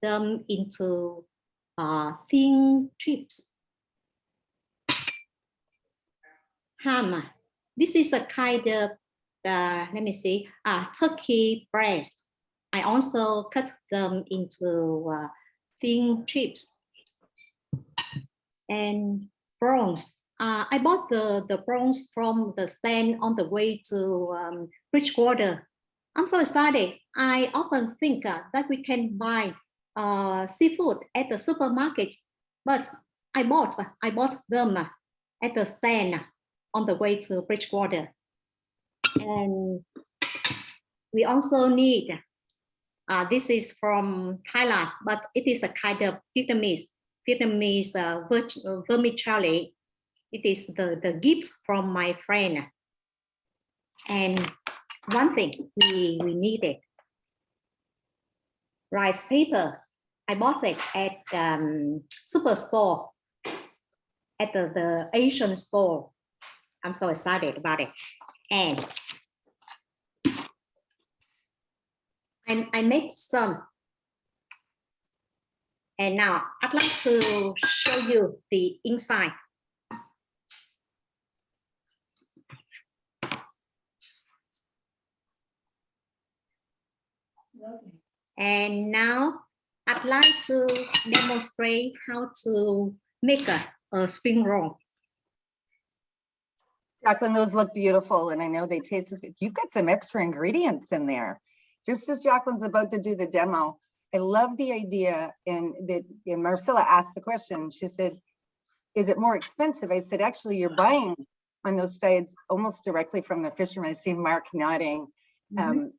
them into thin strips. Ham. This is a kind of, let me see, turkey breast. I also cut them into thin strips. And prawns. I bought the prawns from the stand on the way to Bridgewater. I'm so excited. I often think that we can buy seafood at the supermarket, but I bought them at the stand on the way to Bridgewater. And we also need, this is from Thailand, but it is a kind of Vietnamese vermicelli. It is the gift from my friend. And one thing we needed, rice paper. I bought it at Superstore, at the Asian store. I'm so excited about it. And I made some. And now I'd like to show you the inside. And now I'd like to demonstrate how to make a spring roll. Jacqueline, those look beautiful, and I know they taste as good. You've got some extra ingredients in there. Just as Jacqueline's about to do the demo, I love the idea, and Marcella asked the question. She said, is it more expensive? I said, actually, you're buying on those sites almost directly from the fishermen. I see Mark nodding.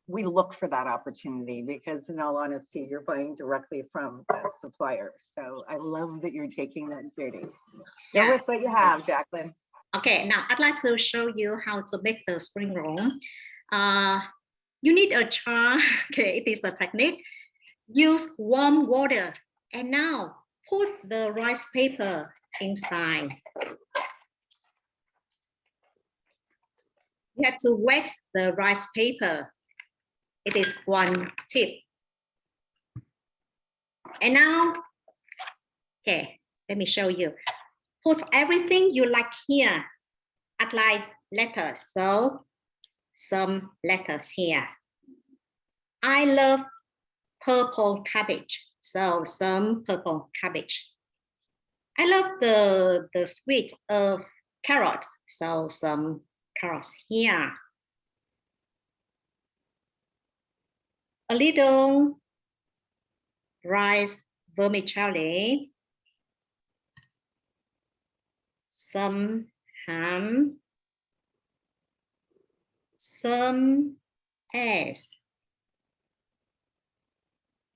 We look for that opportunity because in all honesty, you're buying directly from the supplier. So I love that you're taking that duty. Show us what you have, Jacqueline. Okay, now I'd like to show you how to make the spring roll. You need a jar. Okay, it is a technique. Use warm water, and now put the rice paper inside. You have to wet the rice paper. It is one tip. And now, okay, let me show you. Put everything you like here. I'd like lettuce, so some lettuce here. I love purple cabbage, so some purple cabbage. I love the sweet of carrot, so some carrots here. A little rice vermicelli, some ham, some eggs,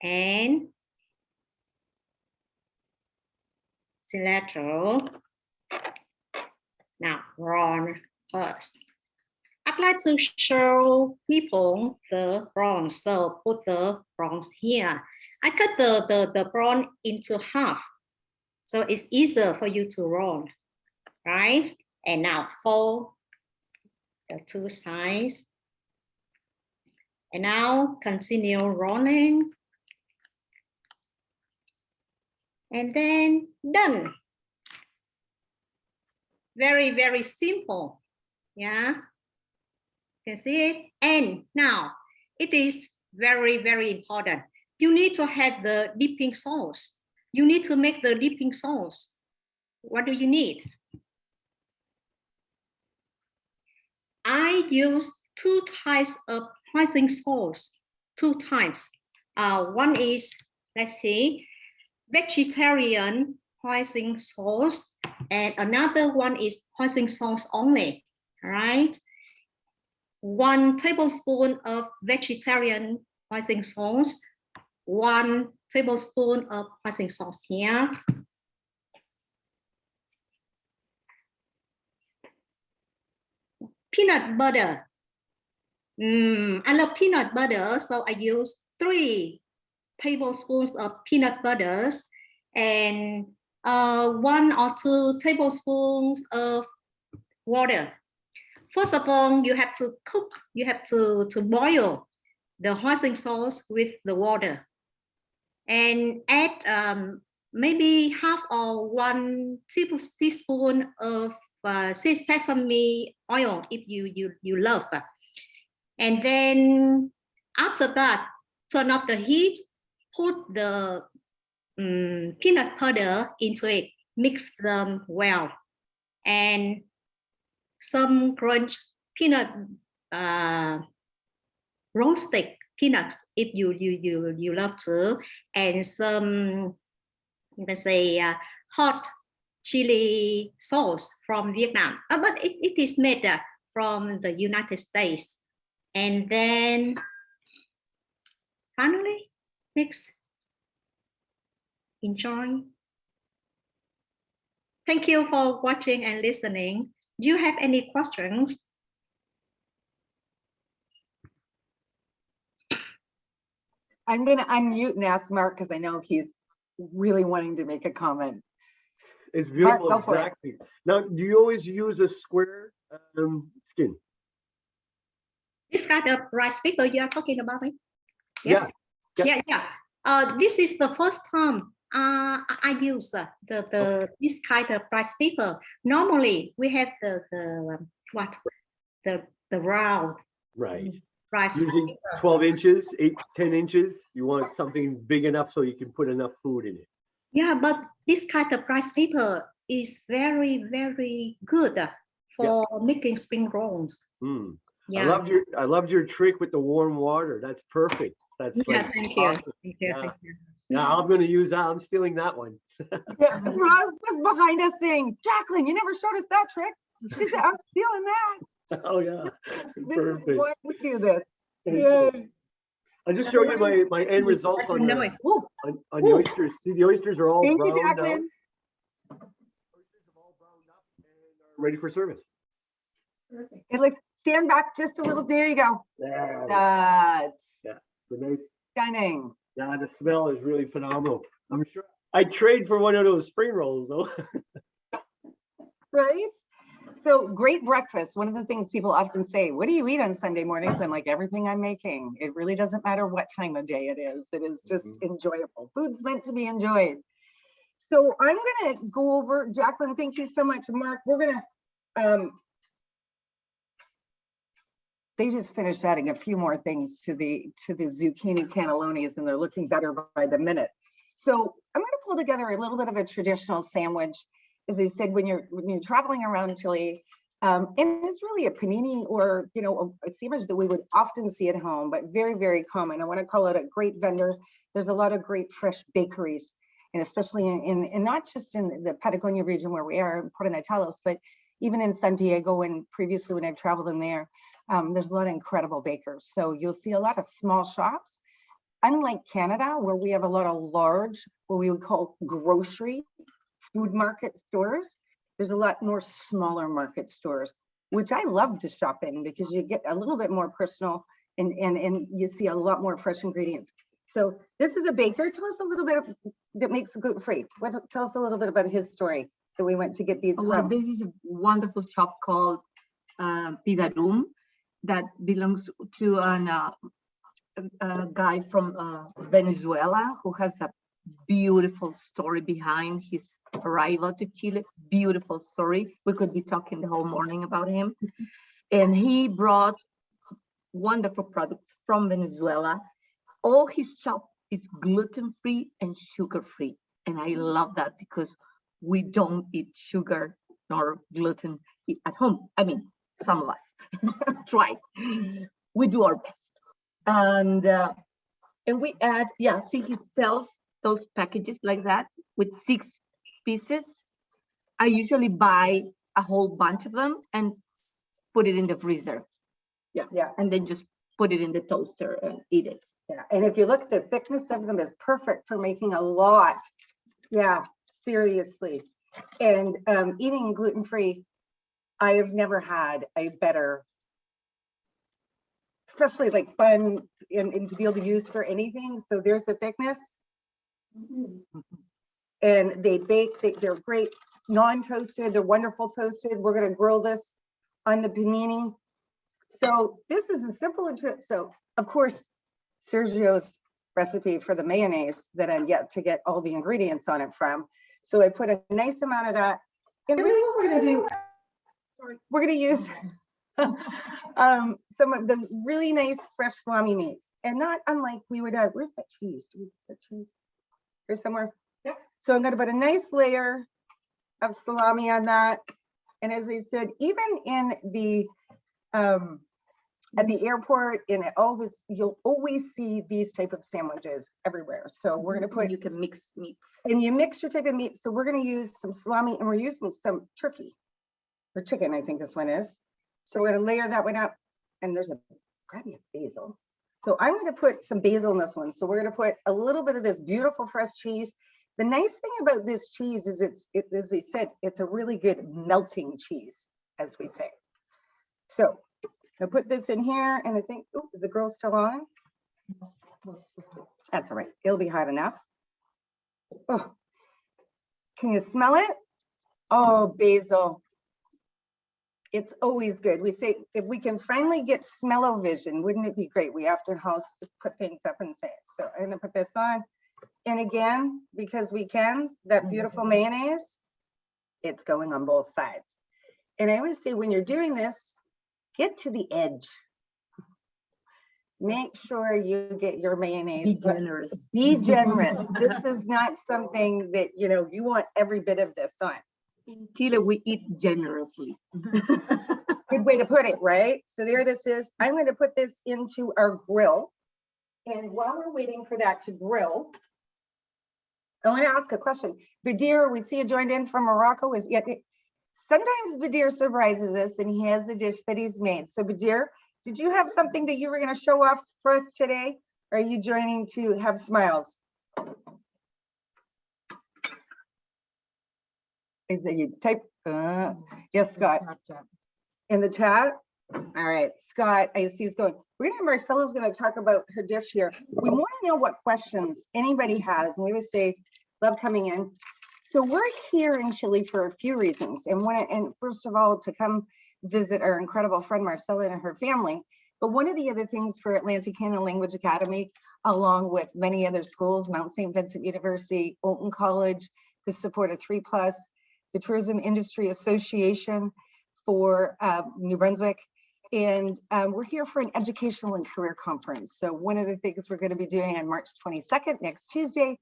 and cilantro. Now, prawn first. I'd like to show people the prawns. So put the prawns here. I cut the prawn into half. So it's easier for you to roll, right? And now fold the two sides. And now continue rolling. And then done. Very, very simple. Yeah. You can see it. And now it is very, very important. You need to have the dipping sauce. You need to make the dipping sauce. What do you need? I use 2 types of hoisin sauce. 2 types. One is, let's see, vegetarian hoisin sauce, and another one is hoisin sauce only. All right. 1 tablespoon of vegetarian hoisin sauce, 1 tablespoon of hoisin sauce here. Peanut butter. I love peanut butter, so I use 3 tablespoons of peanut butters and 1 or 2 tablespoons of water. First of all, you have to cook, you have to boil the hoisin sauce with the water and add maybe half or 1 teaspoon of sesame oil if you love. And then after that, turn off the heat, put the peanut butter into it, mix them well, and some crunch peanut, roasted peanuts if you love to, and some, let's say, hot chili sauce from Vietnam, but it is made from the United States. And then finally mix. Enjoy. Thank you for watching and listening. Do you have any questions? I'm going to unmute and ask Mark because I know he's really wanting to make a comment. It's beautiful. Mark, go for it. Exactly. Now, do you always use a square skin? This kind of rice paper you are talking about, right? Yes. Yeah. Yeah. This is the first time I use this kind of rice paper. Normally we have the round. Right. Rice Using paper. 12 inches, 8, 10 inches. You want something big enough so you can put enough food in it. Yeah, but this kind of rice paper is very, very good for making spring rolls. Mm. Yeah. I loved your trick with the warm water. That's perfect. That's Thank you. awesome. Thank you. Yeah. Thank you. Yeah, I'm going to use that. I'm stealing that one. Yeah, Roz was behind us saying, Jacqueline, you never showed us that trick. She said, I'm stealing that. Oh yeah, This perfect. is why we do this. Thank Yeah. you. I'll just show you my end results on the Ooh, on the oysters. See, the oysters are all thank you, browned out. Jacqueline. Oysters are all browned up and are ready for service. It looks, stand back just a little. There you go. Yeah, That's the nice. stunning. Yeah, the smell is really phenomenal. I'm sure I'd trade for one of those spring rolls though. Right? So great breakfast. One of the things people often say, what do you eat on Sunday mornings? I'm like, everything I'm making. It really doesn't matter what time of day it is. It is just enjoyable. Food's meant to be enjoyed. So I'm going to go over, Jacqueline, thank you so much. Mark, we're going to, they just finished adding a few more things to the zucchini cannellonis, and they're looking better by the minute. So I'm going to pull together a little bit of a traditional sandwich. As I said, when you're traveling around Chile, and it's really a panini or a sandwich that we would often see at home, but very, very common. I want to call it a great vendor. There's a lot of great fresh bakeries, and especially in not just in the Patagonia region where we are in Puerto Natales, but even in San Diego and previously when I've traveled in there, there's a lot of incredible bakers. So you'll see a lot of small shops unlike Canada, where we have a lot of large, what we would call grocery food market stores, there's a lot more smaller market stores, which I love to shop in because you get a little bit more personal and you see a lot more fresh ingredients. So this is a baker. Tell us a little bit that makes gluten-free. Tell us a little bit about his story that we went to get these Well, from. this is a wonderful shop called Pidarum that belongs to a guy from Venezuela who has a beautiful story behind his arrival to Chile. Beautiful story. We could be talking the whole morning about him. And he brought wonderful products from Venezuela. All his shop is gluten-free and sugar-free. And I love that because we don't eat sugar nor gluten at home. I mean, some of us try. We do our best. And we add, yeah, see, he sells those packages like that with 6 pieces. I usually buy a whole bunch of them and put it in the freezer. Yeah. And then just put it in the toaster and eat it. Yeah, and if you look, the thickness of them is perfect for making a lot. Yeah, seriously. And eating gluten-free, I have never had a better, especially like bun and to be able to use for anything. So there's the thickness. And they bake, they're great, non-toasted, they're wonderful toasted. We're gonna grill this on the panini. So this is a simple, so of course, Sergio's recipe for the mayonnaise that I'm yet to get all the ingredients on it from. So I put a nice amount of that. And really what we're gonna do, we're gonna use some of the really nice fresh salami meats. And not unlike we would have, where's that cheese? Do we put cheese? Here's somewhere. Yeah. So I'm gonna put a nice layer of salami on that. And as I said, even in the, at the airport, you'll always see these type of sandwiches everywhere. So we're gonna put, You can mix meats. and you mix your type of meat. So we're gonna use some salami and we're using some turkey or chicken, I think this one is. So we're gonna layer that one up and there's grab me a basil. So I'm gonna put some basil in this one. So we're gonna put a little bit of this beautiful fresh cheese. The nice thing about this cheese is as they said, it's a really good melting cheese, as we say. So I put this in here and I think, oh, is the grill still on? That's all right. It'll be hot enough. Oh, can you smell it? Oh, basil. It's always good. We say if we can finally get smell-o-vision, wouldn't it be great? We often house to put things up and say it. So I'm gonna put this on. And again, because we can, that beautiful mayonnaise, it's going on both sides. And I always say when you're doing this, get to the edge. Make sure you get your mayonnaise. Be generous. Be generous. This is not something that, you want every bit of this on. In Chile, we eat generously. Good way to put it, right? So there this is. I'm going to put this into our grill. And while we're waiting for that to grill, I want to ask a question. Badir, we see you joined in from Morocco. Sometimes Badir surprises us and he has a dish that he's made. So Badir, did you have something that you were going to show off for us today? Or are you joining to have smiles? Is that you type? Yes, Scott. In the chat? All right, Scott, I see he's going. We're gonna have Marcella's gonna talk about her dish here. We want to know what questions anybody has, and we would say, love coming in. So we're here in Chile for a few reasons, and first of all, to come visit our incredible friend Marcella and her family. But one of the other things for Atlantic Canada Language Academy, along with many other schools, Mount St. Vincent University, Olton College, to support a 3+, the Tourism Industry Association for New Brunswick. And we're here for an educational and career conference. So one of the things we're going to be doing on March 22nd, next Tuesday,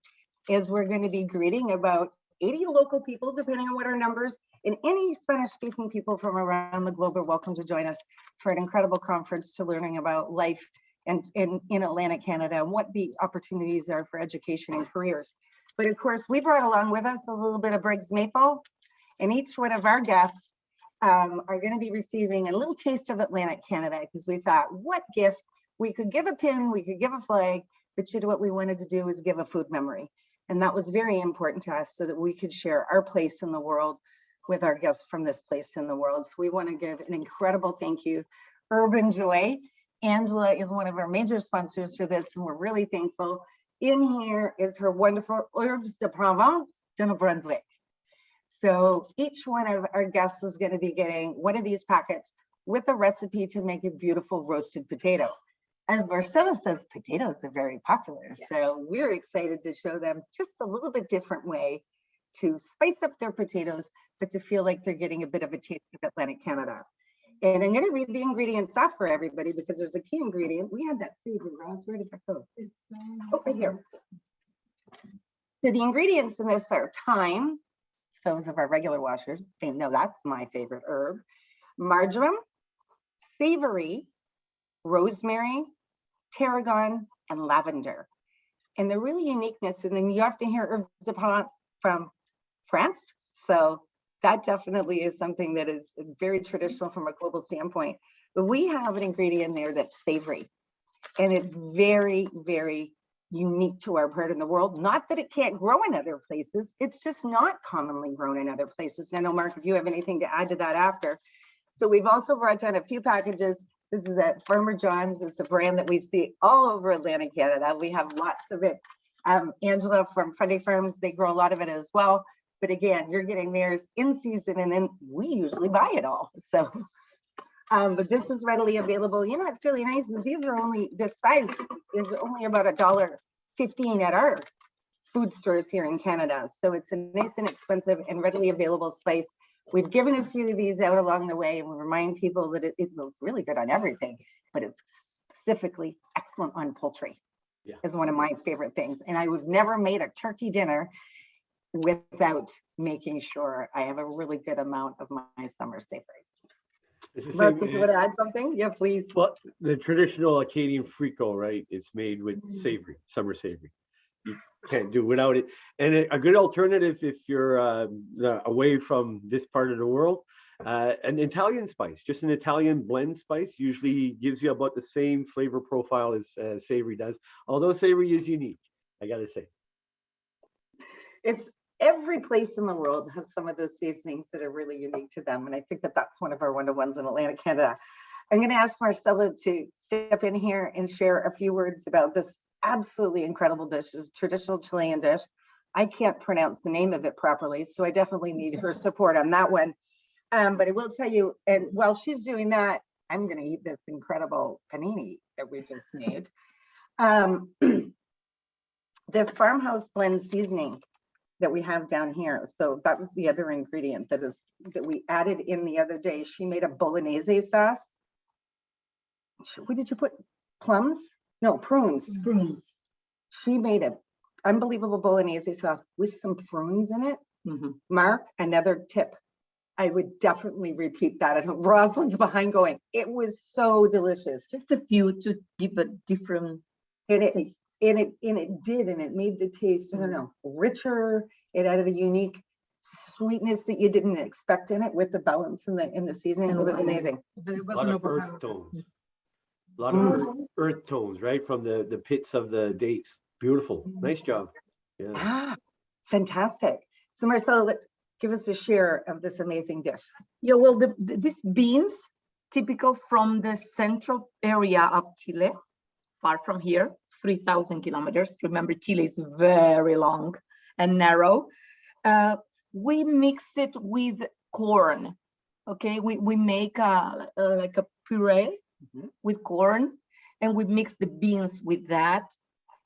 is we're going to be greeting about 80 local people, depending on what our numbers, and any Spanish-speaking people from around the globe are welcome to join us for an incredible conference to learning about life and in Atlantic Canada and what the opportunities are for education and careers. But of course, we brought along with us a little bit of Briggs Maple, and each one of our guests are going to be receiving a little taste of Atlantic Canada, because we thought, what gift? We could give a pin, we could give a flag, but what we wanted to do was give a food memory. And that was very important to us so that we could share our place in the world with our guests from this place in the world. So we want to give an incredible thank you. Urban Joy. Angela is one of our major sponsors for this, and we're really thankful. In here is her wonderful Herbes de Provence de New Brunswick. So each one of our guests is going to be getting one of these packets with a recipe to make a beautiful roasted potato. As Marcella says, potatoes are very popular. So we're excited to show them just a little bit different way to spice up their potatoes, but to feel like they're getting a bit of a taste of Atlantic Canada. And I'm going to read the ingredients off for everybody because there's a key ingredient. We had that savory Ross. Where did that go? Oh, right here. So the ingredients in this are thyme. Those of our regular washers, they know that's my favorite herb. Marjoram, savory, rosemary, tarragon, and lavender. And the really uniqueness, and then you have to hear herbes de Provence from France. So that definitely is something that is very traditional from a global standpoint. But we have an ingredient there that's savory. And it's very, very unique to our part in the world. Not that it can't grow in other places. It's just not commonly grown in other places. And I know, Mark, if you have anything to add to that after. So we've also brought down a few packages. This is at Farmer John's. It's a brand that we see all over Atlantic Canada. We have lots of it. Angela from Friday Farms, they grow a lot of it as well. But again, you're getting theirs in season, and then we usually buy it all. So, but this is readily available. You know, it's really nice. These are only, this size is only about $1.15 at our food stores here in Canada. So it's a nice and inexpensive and readily available spice. We've given a few of these out along the way, and we remind people that it's really good on everything, but it's specifically excellent on poultry. Yeah. Is one of my favorite things. And I would never made a turkey dinner without making sure I have a really good amount of my summer savory. It's the Mark, same. did you want to add something? Yeah, please. Well, the traditional Acadian fricot, right? It's made with savory, summer savory. You can't do without it. And a good alternative if you're away from this part of the world, an Italian spice, just an Italian blend spice, usually gives you about the same flavor profile as savory does. Although savory is unique, I gotta say. It's every place in the world has some of those seasonings that are really unique to them. And I think that that's one of our one-to-ones in Atlantic Canada. I'm going to ask Marcella to step in here and share a few words about this absolutely incredible dish. It's a traditional Chilean dish. I can't pronounce the name of it properly, so I definitely need her support on that one. But I will tell you, and while she's doing that, I'm going to eat this incredible panini that we just made. This farmhouse blend seasoning that we have down here. So that was the other ingredient that we added in the other day. She made a bolognese sauce. What did you put? Plums? No, prunes. Prunes. She made an unbelievable bolognese sauce with some prunes in it. Mm-hmm. Mark, another tip. I would definitely repeat that. And Rosalind's behind going, it was so delicious. Just a few to give a different taste. And it did, and it made the taste, I don't know, richer. It added a unique sweetness that you didn't expect in it with the balance in the seasoning. It was amazing. A lot of earth tones. A lot of earth tones, right? From the pits of the dates. Beautiful. Nice job. Yeah. Ah, fantastic. So Marcella, let's give us a share of this amazing dish. Yeah, well, these beans, typical from the central area of Chile, far from here, 3,000 kilometers. Remember, Chile is very long and narrow. We mix it with corn. Okay, we make like a puree with corn, and we mix the beans with that.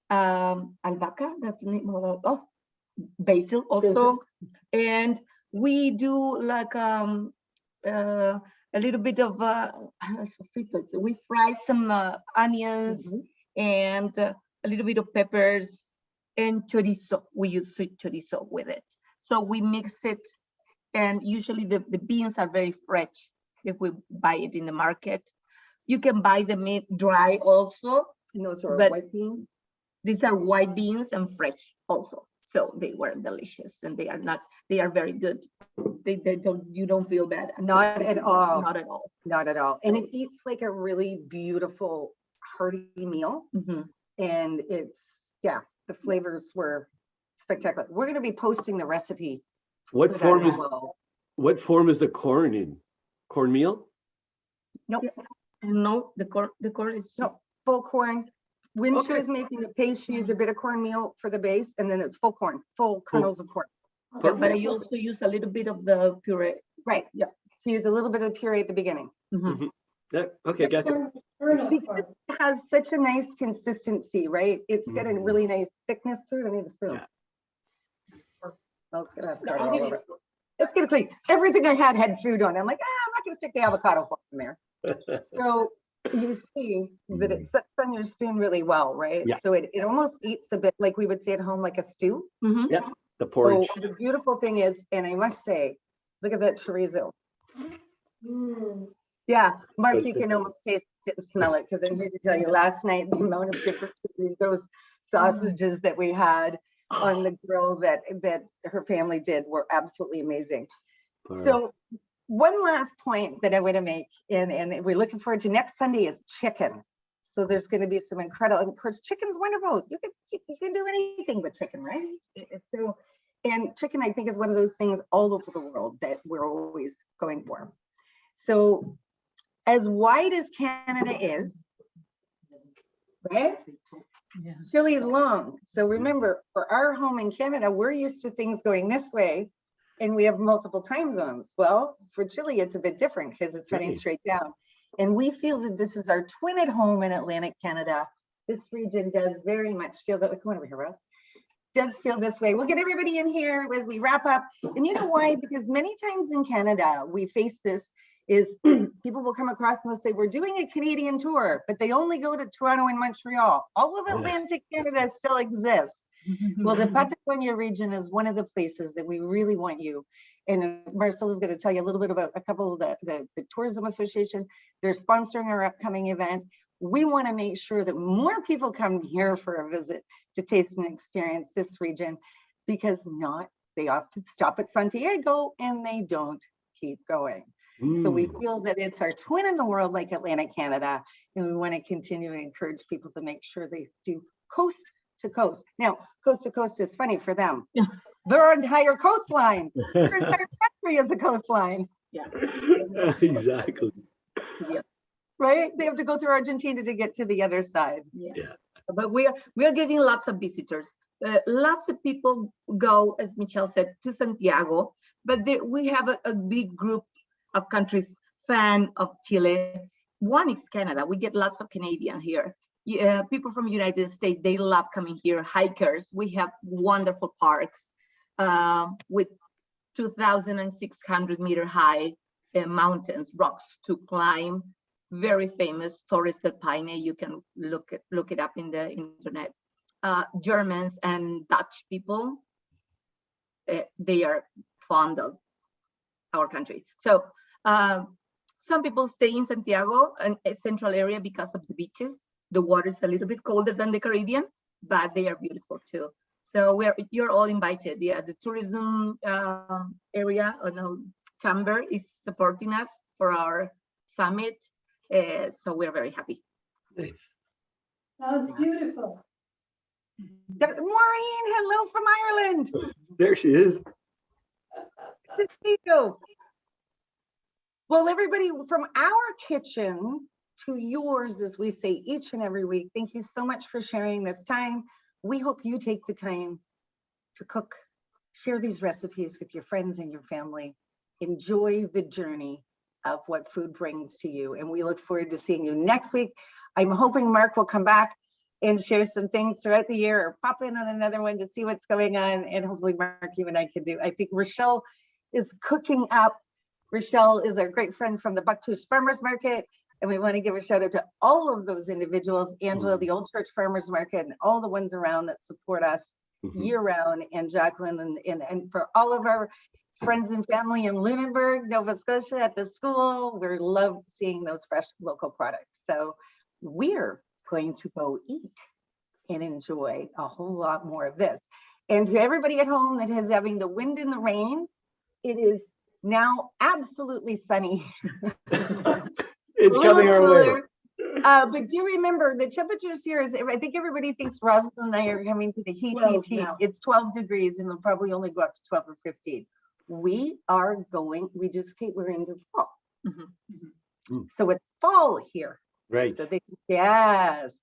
Albahaca, that's the name of it. Basil also, and we do like a little bit of we fry some onions and a little bit of peppers and chorizo. We use sweet chorizo with it. So we mix it, and usually the beans are very fresh if we buy it in the market. You can buy the meat dry also. And those are But white beans. these are white beans and fresh also. So they were delicious, and they are very good. You don't feel bad. Not at all. Not at all. Not at all. And it eats like a really beautiful, hearty meal. Mm-hmm. And it's, yeah, the flavors were spectacular. We're going to be posting the recipe. What for that form as is well. what form is the corn in? Cornmeal? Nope, And no, the corn is no, full corn. When she Okay. was making the paste, she used a bit of cornmeal for the base, and then it's full corn, full kernels of corn. yeah, but I also use a little bit of the puree. Right. Yeah. She used a little bit of puree at the beginning. Mhm. Yeah, okay, gotcha. Because it has such a nice consistency, right? It's got a Mhm. really nice thickness to it. I need a spoon. Yeah. Oh, it's gonna have tartar all over it. Let's get it clean. Everything I had food on. I'm like, I'm not gonna stick the avocado in there. So you see that it sits on your spoon really well, right? Yeah. So it almost eats a bit like we would say at home, like a stew. Mhm. Yeah, the So porridge. the beautiful thing is, and I must say, look at that chorizo. Yeah, Mark, That's you good. can almost taste it and smell it, because I'm here to tell you, last night, the amount of different chorizos, sausages that we had on the grill that her family did were absolutely amazing. So one last point that I want to make, and we're looking forward to next Sunday, is chicken. So there's going to be some incredible, and of course, chicken's wonderful. You can do anything with chicken, right? So, and chicken, I think, is one of those things all over the world that we're always going for. So as wide as Canada is, right? Chile is long. So remember, for our home in Canada, we're used to things going this way, and we have multiple time zones. Well, for Chile, it's a bit different because it's running Right. straight down. And we feel that this is our twin at home in Atlantic Canada. This region does very much feel that, come on over here, Rose, does feel this way. We'll get everybody in here as we wrap up. And you know why? Because many times in Canada, we face this is people will come across and they'll say, we're doing a Canadian tour, but they only go to Toronto and Montreal. All of Atlantic Canada still exists. Well, the Patagonia region is one of the places that we really want you. And Marcela's going to tell you a little bit about a couple of the Tourism Association. They're sponsoring our upcoming event. We want to make sure that more people come here for a visit to taste and experience this region, because they often stop at Santiago and they don't keep going. So we feel that it's our twin in the world, like Atlantic Canada, and we want to continue to encourage people to make sure they do coast to coast. Now, coast to coast is funny for them. Yeah. Their entire coastline, their entire country is a coastline, Exactly. right? They have to go through Argentina to get to the other side. Yeah. But we are getting lots of visitors. Lots of people go, as Michelle said, to Santiago, but we have a big group of countries fan of Chile. One is Canada. We get lots of Canadians here. People from the United States, they love coming here. Hikers, we have wonderful parks with 2,600 meter high mountains, rocks to climb. Very famous Torres del Paine. You can look it up in the internet. Germans and Dutch people, they are fond of our country. So some people stay in Santiago and central area because of the beaches. The water is a little bit colder than the Caribbean, but they are beautiful too. So you're all invited. Yeah, the tourism area, chamber is supporting us for our summit. So we're very happy. Nice. Sounds beautiful. Maureen, hello from Ireland. There she is. Good to see you. Well, everybody, from our kitchen to yours, as we say each and every week, thank you so much for sharing this time. We hope you take the time to cook, share these recipes with your friends and your family. Enjoy the journey of what food brings to you. And we look forward to seeing you next week. I'm hoping Mark will come back and share some things throughout the year, or pop in on another one to see what's going on. And hopefully, Mark, you and I can do. I think Rochelle is cooking up. Rochelle is our great friend from the Bucktooth Farmers Market. And we want to give a shout out to all of those individuals, Angela, the Old Church Farmers Market, and all the ones around that support us year round, and Jacqueline, and for all of our friends and family in Lunenburg, Nova Scotia at the school. We love seeing those fresh local products. So we're going to go eat and enjoy a whole lot more of this. And to everybody at home that is having the wind and the rain, it is now absolutely sunny. It's coming our way. But do remember the temperatures here is, I think everybody thinks Roslyn and I are coming to the heat. It's 12 degrees and it'll probably only go up to 12 or 15. We just came, we're into fall. So it's fall here. Right. So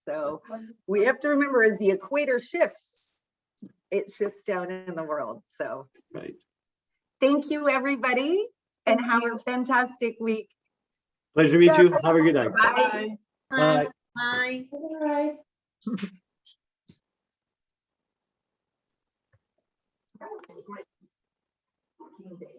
so we have to remember as the equator shifts, it shifts down in the world. So Right. thank you, everybody, and have a fantastic week. Pleasure to meet you. Have a good night. Bye. Bye. Bye. All right. Great.